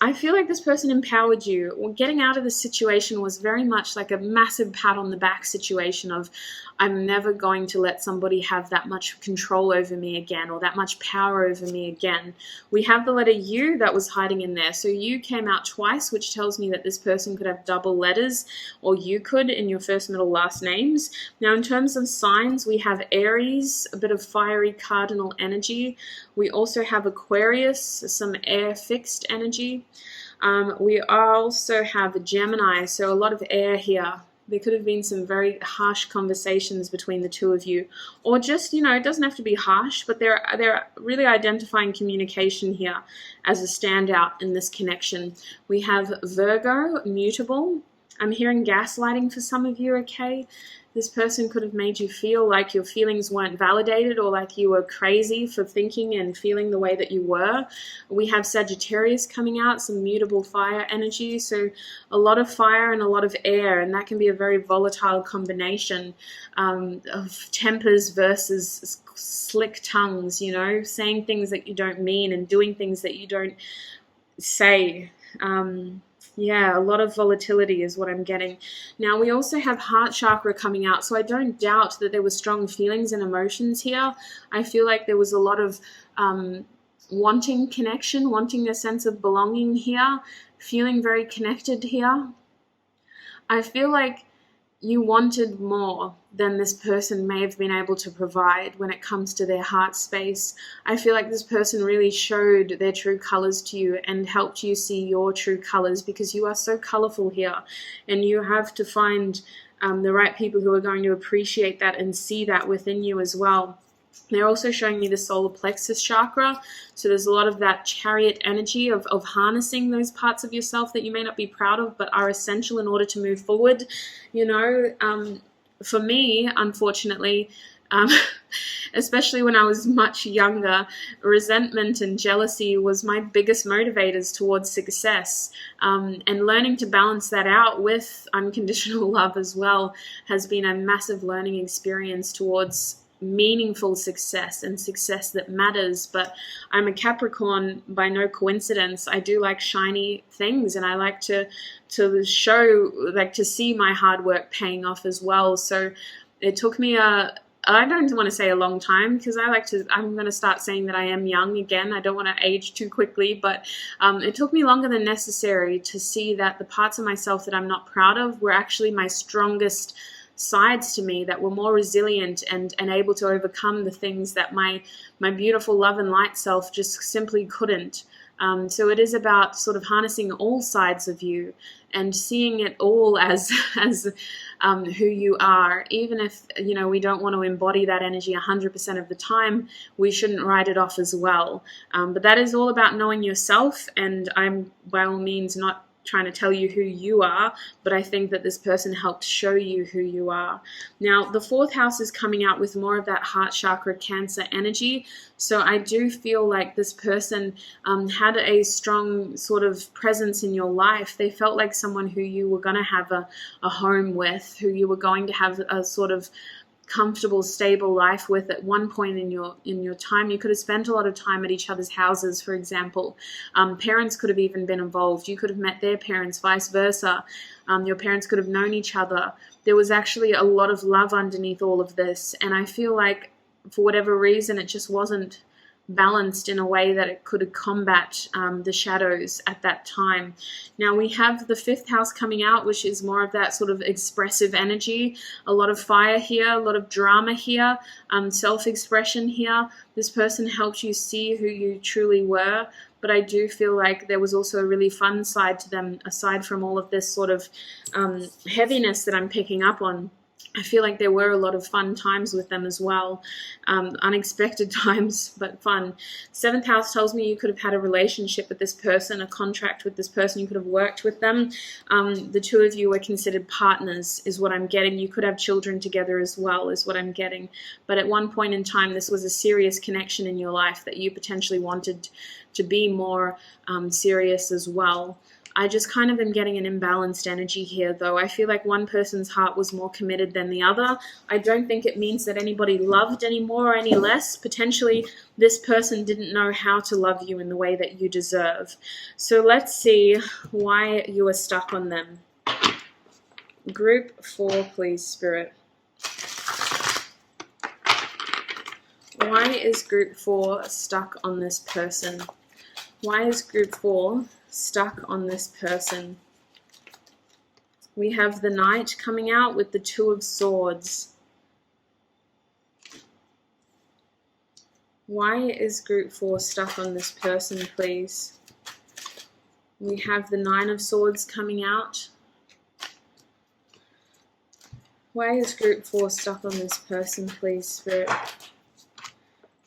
I feel like this person empowered you. Well, getting out of the situation was very much like a massive pat on the back situation of, I'm never going to let somebody have that much control over me again, or that much power over me again. We have the letter U that was hiding in there. So U came out twice, which tells me that this person could have double letters, or you could in your first, middle, last names. Now, in terms of signs, we have Aries, a bit of fiery cardinal energy. We also have Aquarius, some air fixed energy. We also have Gemini, so a lot of air here. There could have been some very harsh conversations between the two of you, or just, you know, it doesn't have to be harsh, but they're really identifying communication here as a standout in this connection. We have Virgo, mutable. I'm hearing gaslighting for some of you, okay? This person could have made you feel like your feelings weren't validated, or like you were crazy for thinking and feeling the way that you were. We have Sagittarius coming out, some mutable fire energy. So a lot of fire and a lot of air, and that can be a very volatile combination of tempers versus slick tongues, you know, saying things that you don't mean and doing things that you don't say. Yeah, a lot of volatility is what I'm getting. Now, we also have heart chakra coming out, so I don't doubt that there were strong feelings and emotions here. I feel like there was a lot of wanting connection, wanting a sense of belonging here, feeling very connected here. I feel like you wanted more than this person may have been able to provide when it comes to their heart space. I feel like this person really showed their true colors to you and helped you see your true colors, because you are so colorful here, and you have to find the right people who are going to appreciate that and see that within you as well. They're also showing me the solar plexus chakra. So there's a lot of that chariot energy of harnessing those parts of yourself that you may not be proud of, but are essential in order to move forward. You know, for me, unfortunately, especially when I was much younger, resentment and jealousy was my biggest motivators towards success. And learning to balance that out with unconditional love as well has been a massive learning experience towards meaningful success and success that matters. But I'm a Capricorn by no coincidence. I do like shiny things, and I like to show, like to see my hard work paying off as well. So it took me I don't want to say a long time, because I'm going to start saying that I am young again. I don't want to age too quickly, but it took me longer than necessary to see that the parts of myself that I'm not proud of were actually my strongest sides to me, that were more resilient and able to overcome the things that my beautiful love and light self just simply couldn't. So it is about sort of harnessing all sides of you and seeing it all as who you are. Even if, you know, we don't want to embody that energy 100% of the time, we shouldn't write it off as well. But that is all about knowing yourself, and I'm by all means not trying to tell you who you are, but I think that this person helped show you who you are. Now, the fourth house is coming out with more of that heart chakra Cancer energy. So I do feel like this person had a strong sort of presence in your life. They felt like someone who you were going to have a home with, who you were going to have a sort of comfortable, stable life with at one point in your time. You could have spent a lot of time at each other's houses, for example. Parents could have even been involved. You could have met their parents, vice versa. Your parents could have known each other. There was actually a lot of love underneath all of this, and I feel like for whatever reason it just wasn't balanced in a way that it could combat the shadows at that time. Now we have the 5th house coming out, which is more of that sort of expressive energy, a lot of fire here, a lot of drama here, self-expression here. This person helped you see who you truly were, but I do feel like there was also a really fun side to them, aside from all of this sort of heaviness that I'm picking up on. I feel like there were a lot of fun times with them as well. Unexpected times, but fun. 7th house tells me you could have had a relationship with this person, a contract with this person. You could have worked with them. The two of you were considered partners is what I'm getting. You could have children together as well is what I'm getting. But at one point in time, this was a serious connection in your life that you potentially wanted to be more serious as well. I just kind of am getting an imbalanced energy here, though. I feel like one person's heart was more committed than the other. I don't think it means that anybody loved any more or any less. Potentially, this person didn't know how to love you in the way that you deserve. So let's see why you are stuck on them. Group 4, please, Spirit. Why is Group 4 stuck on this person? Why is Group 4 stuck on this person? We have the Knight coming out with the 2 of Swords. Why is Group 4 stuck on this person, please? We have the 9 of Swords coming out. Why is Group 4 stuck on this person, please, Spirit?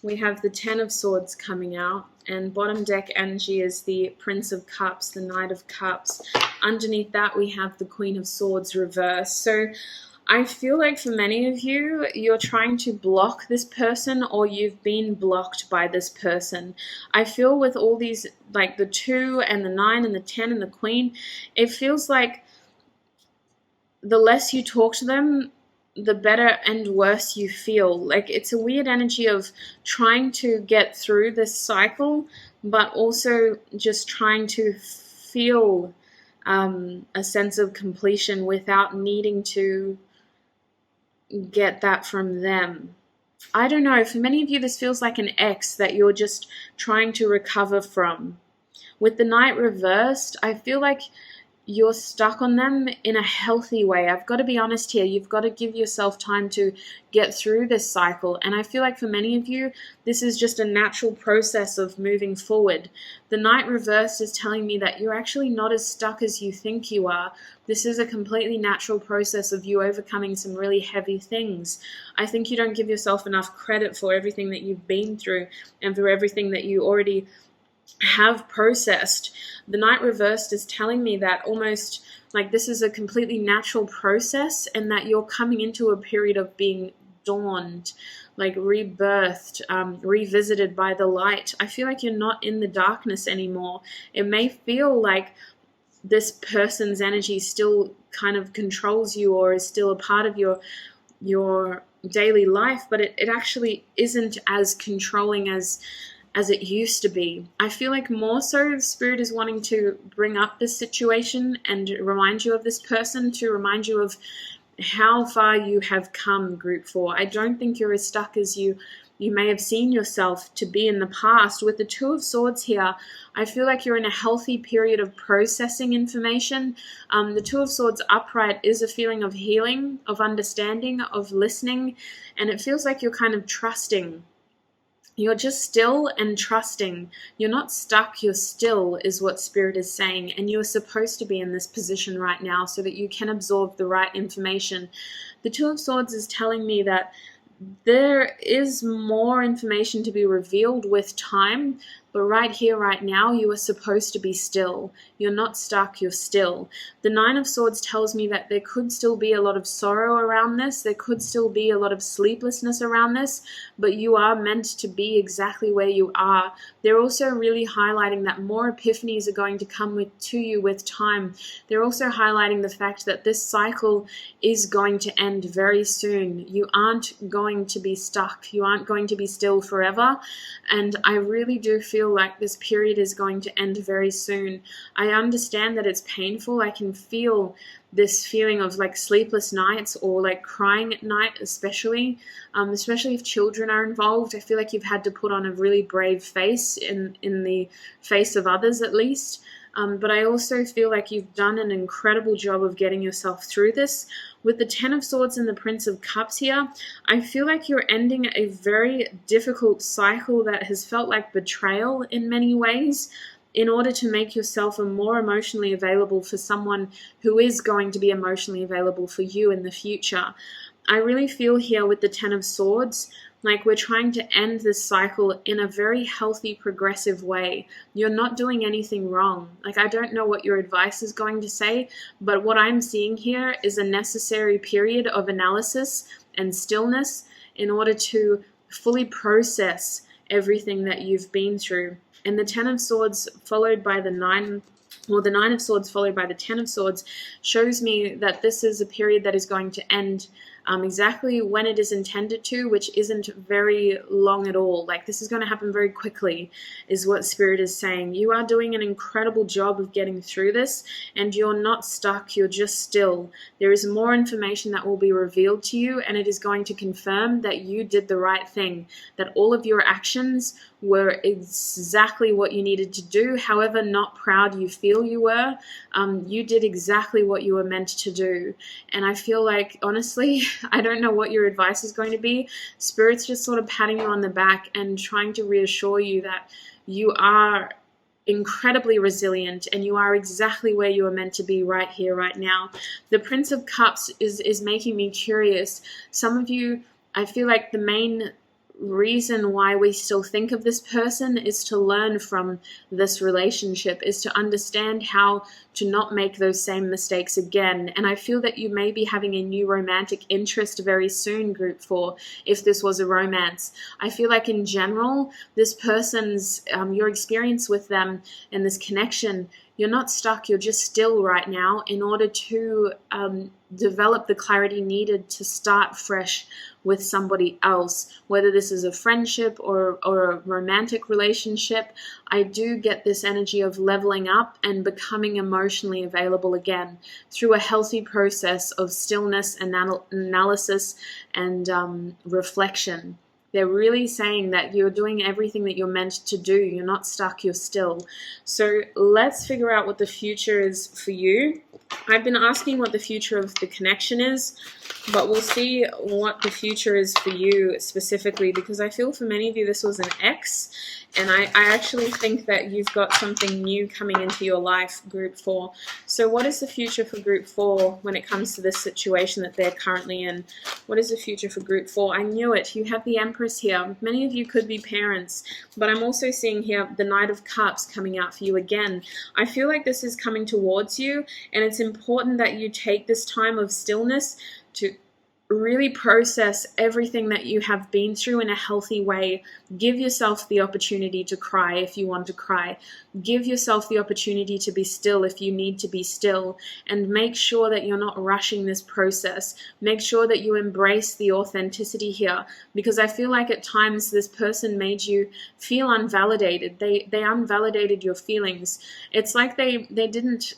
We have the 10 of Swords coming out, and bottom deck energy is the Prince of Cups, the Knight of Cups. Underneath that, we have the Queen of Swords reversed. So I feel like for many of you, you're trying to block this person, or you've been blocked by this person. I feel with all these, like the 2 and the 9 and the 10 and the Queen, it feels like the less you talk to them, the better and worse you feel. Like it's a weird energy of trying to get through this cycle, but also just trying to feel a sense of completion without needing to get that from them. I don't know. For many of you, this feels like an ex that you're just trying to recover from. With the Knight reversed, I feel like you're stuck on them in a healthy way. I've got to be honest here. You've got to give yourself time to get through this cycle. And I feel like for many of you, this is just a natural process of moving forward. The Knight reversed is telling me that you're actually not as stuck as you think you are. This is a completely natural process of you overcoming some really heavy things. I think you don't give yourself enough credit for everything that you've been through and for everything that you already have processed. The Knight reversed is telling me that almost like this is a completely natural process, and that you're coming into a period of being dawned, like rebirthed, revisited by the light. I feel like you're not in the darkness anymore. It may feel like this person's energy still kind of controls you or is still a part of your daily life, but it actually isn't as controlling as it used to be. I feel like more so Spirit is wanting to bring up this situation and remind you of this person, to remind you of how far you have come, Group 4. I don't think you're as stuck as you may have seen yourself to be in the past. With the 2 of Swords here, I feel like you're in a healthy period of processing information. The 2 of Swords upright is a feeling of healing, of understanding, of listening, and it feels like you're kind of trusting. You're just still and trusting. You're not stuck, you're still, is what Spirit is saying. And you are supposed to be in this position right now so that you can absorb the right information. The 2 of Swords is telling me that there is more information to be revealed with time, but right here, right now, you are supposed to be still. You're not stuck, you're still. The 9 of Swords tells me that there could still be a lot of sorrow around this. There could still be a lot of sleeplessness around this, but you are meant to be exactly where you are. They're also really highlighting that more epiphanies are going to come to you with time. They're also highlighting the fact that this cycle is going to end very soon. You aren't going to be stuck. You aren't going to be still forever. And I really do feel like this period is going to end very soon. I understand that it's painful. I can feel this feeling of like sleepless nights or like crying at night, especially if children are involved. I feel like you've had to put on a really brave face in the face of others, at least. But I also feel like you've done an incredible job of getting yourself through this. With the Ten of Swords and the Prince of Cups here, I feel like you're ending a very difficult cycle that has felt like betrayal in many ways, in order to make yourself more emotionally available for someone who is going to be emotionally available for you in the future. I really feel here with the Ten of Swords, like we're trying to end this cycle in a very healthy, progressive way. You're not doing anything wrong. Like, I don't know what your advice is going to say, but what I'm seeing here is a necessary period of analysis and stillness in order to fully process everything that you've been through. And the Ten of Swords followed by the Nine of Swords followed by the Ten of Swords shows me that this is a period that is going to end exactly when it is intended to, which isn't very long at all. Like, this is going to happen very quickly, is what Spirit is saying. You are doing an incredible job of getting through this, and you're not stuck, you're just still. There is more information that will be revealed to you, and it is going to confirm that you did the right thing, that all of your actions were exactly what you needed to do. However not proud you feel you were, you did exactly what you were meant to do. And I feel like, honestly, I don't know what your advice is going to be. Spirit's just sort of patting you on the back and trying to reassure you that you are incredibly resilient and you are exactly where you are meant to be right here, right now. The Prince of Cups is making me curious. Some of you, I feel like the main reason why we still think of this person is to learn from this relationship, is to understand how to not make those same mistakes again. And I feel that you may be having a new romantic interest very soon, Group 4, if this was a romance. I feel like in general, this person's, your experience with them and this connection, you're not stuck, you're just still right now in order to develop the clarity needed to start fresh with somebody else, whether this is a friendship or a romantic relationship. I do get this energy of leveling up and becoming emotionally available again through a healthy process of stillness, analysis, and reflection. They're really saying that you're doing everything that you're meant to do. You're not stuck, you're still. So let's figure out what the future is for you. I've been asking what the future of the connection is, but we'll see what the future is for you specifically, because I feel for many of you this was an ex, and I actually think that you've got something new coming into your life, Group 4. So what is the future for Group 4 when it comes to this situation that they're currently in? What is the future for Group 4? I knew it. You have the Empress here. Many of you could be parents, but I'm also seeing here the Knight of Cups coming out for you again. I feel like this is coming towards you, and it's important that you take this time of stillness to really process everything that you have been through in a healthy way. Give yourself the opportunity to cry if you want to cry. Give yourself the opportunity to be still if you need to be still, and make sure that you're not rushing this process. Make sure that you embrace the authenticity here, because I feel like at times this person made you feel unvalidated. They unvalidated your feelings. It's like they didn't.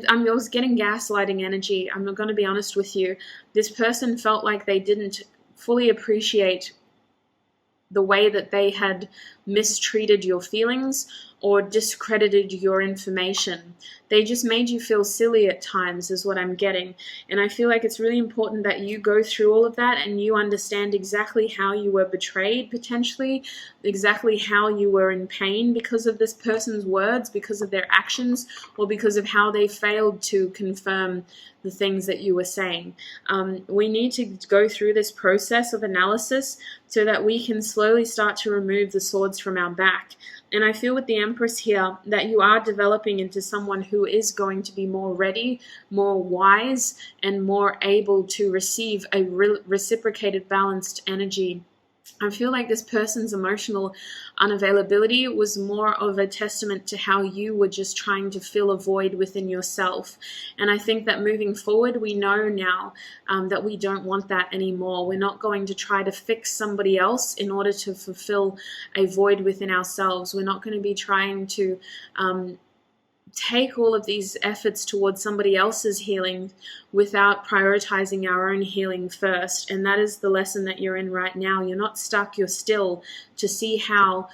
I was getting gaslighting energy. I'm going to be honest with you. This person felt like they didn't fully appreciate the way that they had mistreated your feelings or discredited your information. They just made you feel silly at times, is what I'm getting. And I feel like it's really important that you go through all of that and you understand exactly how you were betrayed, potentially, exactly how you were in pain because of this person's words, because of their actions, or because of how they failed to confirm the things that you were saying. We need to go through this process of analysis so that we can slowly start to remove the swords from our back. And I feel with the Empress here that you are developing into someone who is going to be more ready, more wise, and more able to receive a reciprocated, balanced energy. I feel like this person's emotional unavailability was more of a testament to how you were just trying to fill a void within yourself. And I think that moving forward, we know now that we don't want that anymore. We're not going to try to fix somebody else in order to fulfill a void within ourselves. We're not going to be trying to take all of these efforts towards somebody else's healing without prioritizing our own healing first. And that is the lesson that you're in right now. You're not stuck, you're still, to see how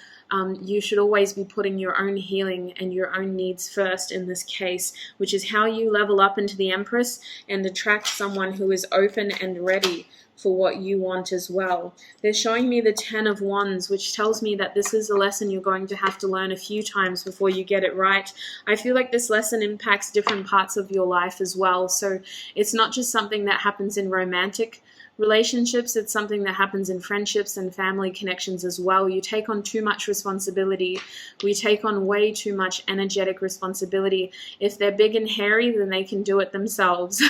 you should always be putting your own healing and your own needs first in this case, which is how you level up into the Empress and attract someone who is open and ready for what you want as well. They're showing me the 10 of Wands, which tells me that this is a lesson you're going to have to learn a few times before you get it right. I feel like this lesson impacts different parts of your life as well. So it's not just something that happens in romantic relationships, it's something that happens in friendships and family connections as well. You take on too much responsibility. We take on way too much energetic responsibility. If they're big and hairy, then they can do it themselves.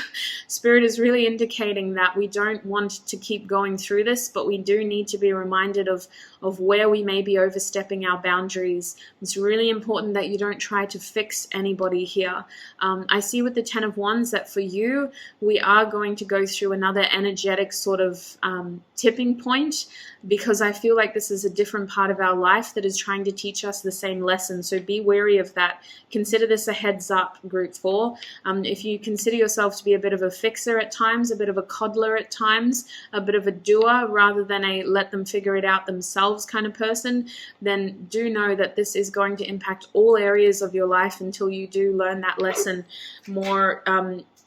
Spirit is really indicating that we don't want to keep going through this, but we do need to be reminded of where we may be overstepping our boundaries. It's really important that you don't try to fix anybody here. I see with the 10 of Wands that for you, we are going to go through another energetic sort of tipping point, because I feel like this is a different part of our life that is trying to teach us the same lesson. So be wary of that. Consider this a heads up, Group 4. If you consider yourself to be a bit of a fixer at times, a bit of a coddler at times, a bit of a doer rather than a let them figure it out themselves kind of person, then do know that this is going to impact all areas of your life until you do learn that lesson more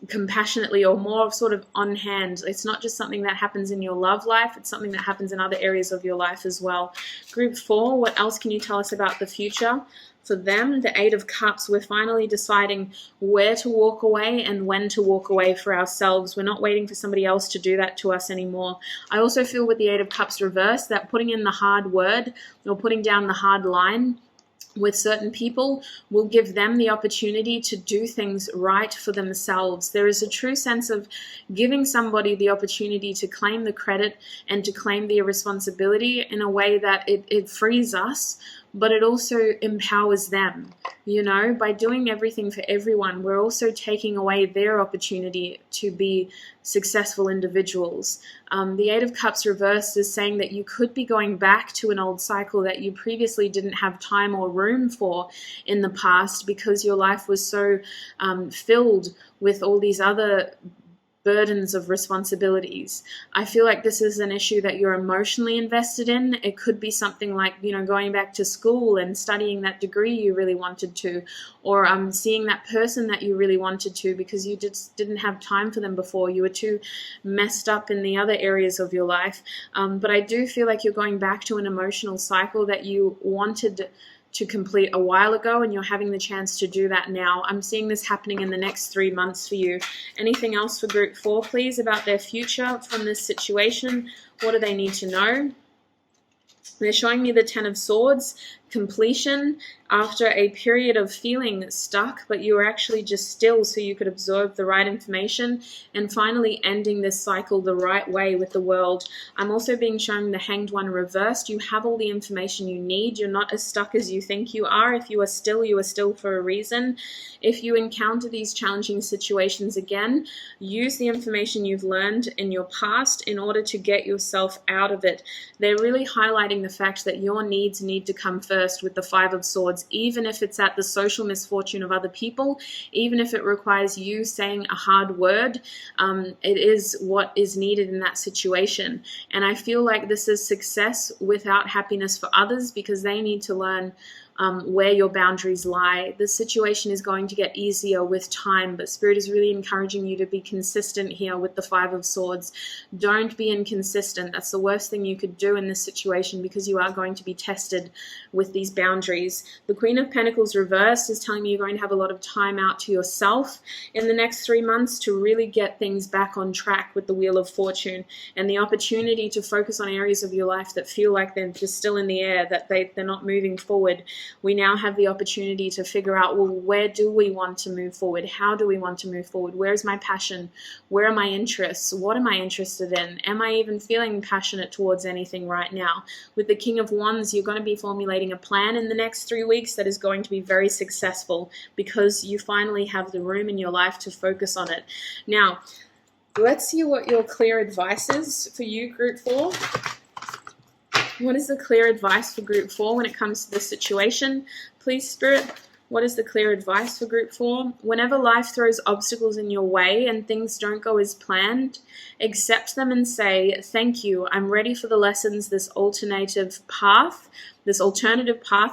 compassionately or more sort of on hand. It's not just something that happens in your love life, it's something that happens in other areas of your life as well. Group 4, what else can you tell us about the future? For them, the 8 of Cups, we're finally deciding where to walk away and when to walk away for ourselves. We're not waiting for somebody else to do that to us anymore. I also feel with the 8 of Cups reversed that putting in the hard word or putting down the hard line with certain people will give them the opportunity to do things right for themselves. There is a true sense of giving somebody the opportunity to claim the credit and to claim the responsibility in a way that it frees us, but it also empowers them. You know, by doing everything for everyone, we're also taking away their opportunity to be successful individuals. The 8 of Cups reversed is saying that you could be going back to an old cycle that you previously didn't have time or room for in the past because your life was so filled with all these other burdens of responsibilities. I feel like this is an issue that you're emotionally invested in. It could be something like, you know, going back to school and studying that degree you really wanted to, or seeing that person that you really wanted to because you just didn't have time for them before. You were too messed up in the other areas of your life. But I do feel like you're going back to an emotional cycle that you wanted to complete a while ago, and you're having the chance to do that now. I'm seeing this happening in the next 3 months for you. Anything else for Group 4, please, about their future from this situation? What do they need to know? They're showing me the 10 of Swords, completion after a period of feeling stuck, but you were actually just still so you could absorb the right information, and finally ending this cycle the right way with the world. I'm also being shown the Hanged One reversed. You have all the information you need. You're not as stuck as you think you are. If you are still for a reason. If you encounter these challenging situations again, use the information you've learned in your past in order to get yourself out of it. They're really highlighting the fact that your needs need to come first with the 5 of Swords, even if it's at the social misfortune of other people, even if it requires you saying a hard word, it is what is needed in that situation. And I feel like this is success without happiness for others because they need to learn where your boundaries lie. The situation is going to get easier with time, but Spirit is really encouraging you to be consistent here with the 5 of Swords. Don't be inconsistent. That's the worst thing you could do in this situation because you are going to be tested with these boundaries. The Queen of Pentacles reversed is telling me you're going to have a lot of time out to yourself in the next 3 months to really get things back on track with the Wheel of Fortune, and the opportunity to focus on areas of your life that feel like they're just still in the air, that they're not moving forward. We now have the opportunity to figure out, well, where do we want to move forward? How do we want to move forward? Where is my passion? Where are my interests? What am I interested in? Am I even feeling passionate towards anything right now? With the King of Wands, you're going to be formulating a plan in the next 3 weeks that is going to be very successful because you finally have the room in your life to focus on it. Now, let's see what your clear advice is for you, Group 4. What is the clear advice for Group 4 when it comes to this situation? Please, Spirit. What is the clear advice for group 4? Whenever life throws obstacles in your way and things don't go as planned, accept them and say, thank you, I'm ready for the lessons this alternative path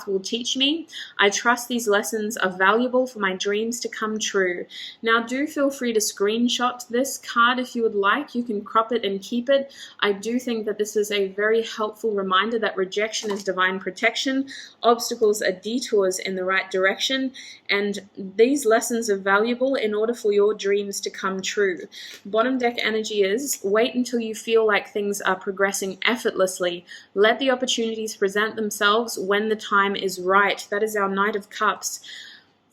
will teach me. I trust these lessons are valuable for my dreams to come true. Now, do feel free to screenshot this card if you would like. You can crop it and keep it. I do think that this is a very helpful reminder that rejection is divine protection, obstacles are detours in the right direction, and these lessons are valuable in order for your dreams to come true. Bottom deck energy is, wait until you feel like things are progressing effortlessly. Let the opportunities present themselves when the time is right. That is our Knight of Cups.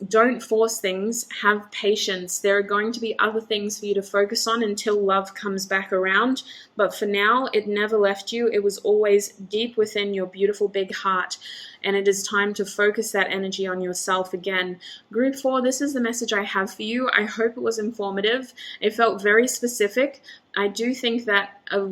Don't force things, have patience. There are going to be other things for you to focus on until love comes back around. But for now, it never left you. It was always deep within your beautiful big heart. And it is time to focus that energy on yourself again. Group 4, this is the message I have for you. I hope it was informative. It felt very specific. I do think that a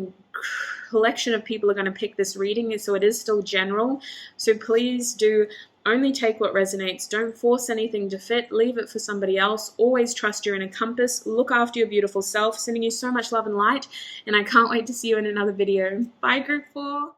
collection of people are going to pick this reading, so it is still general. So please do only take what resonates. Don't force anything to fit. Leave it for somebody else. Always trust your inner compass. Look after your beautiful self. Sending you so much love and light, and I can't wait to see you in another video. Bye, Group 4.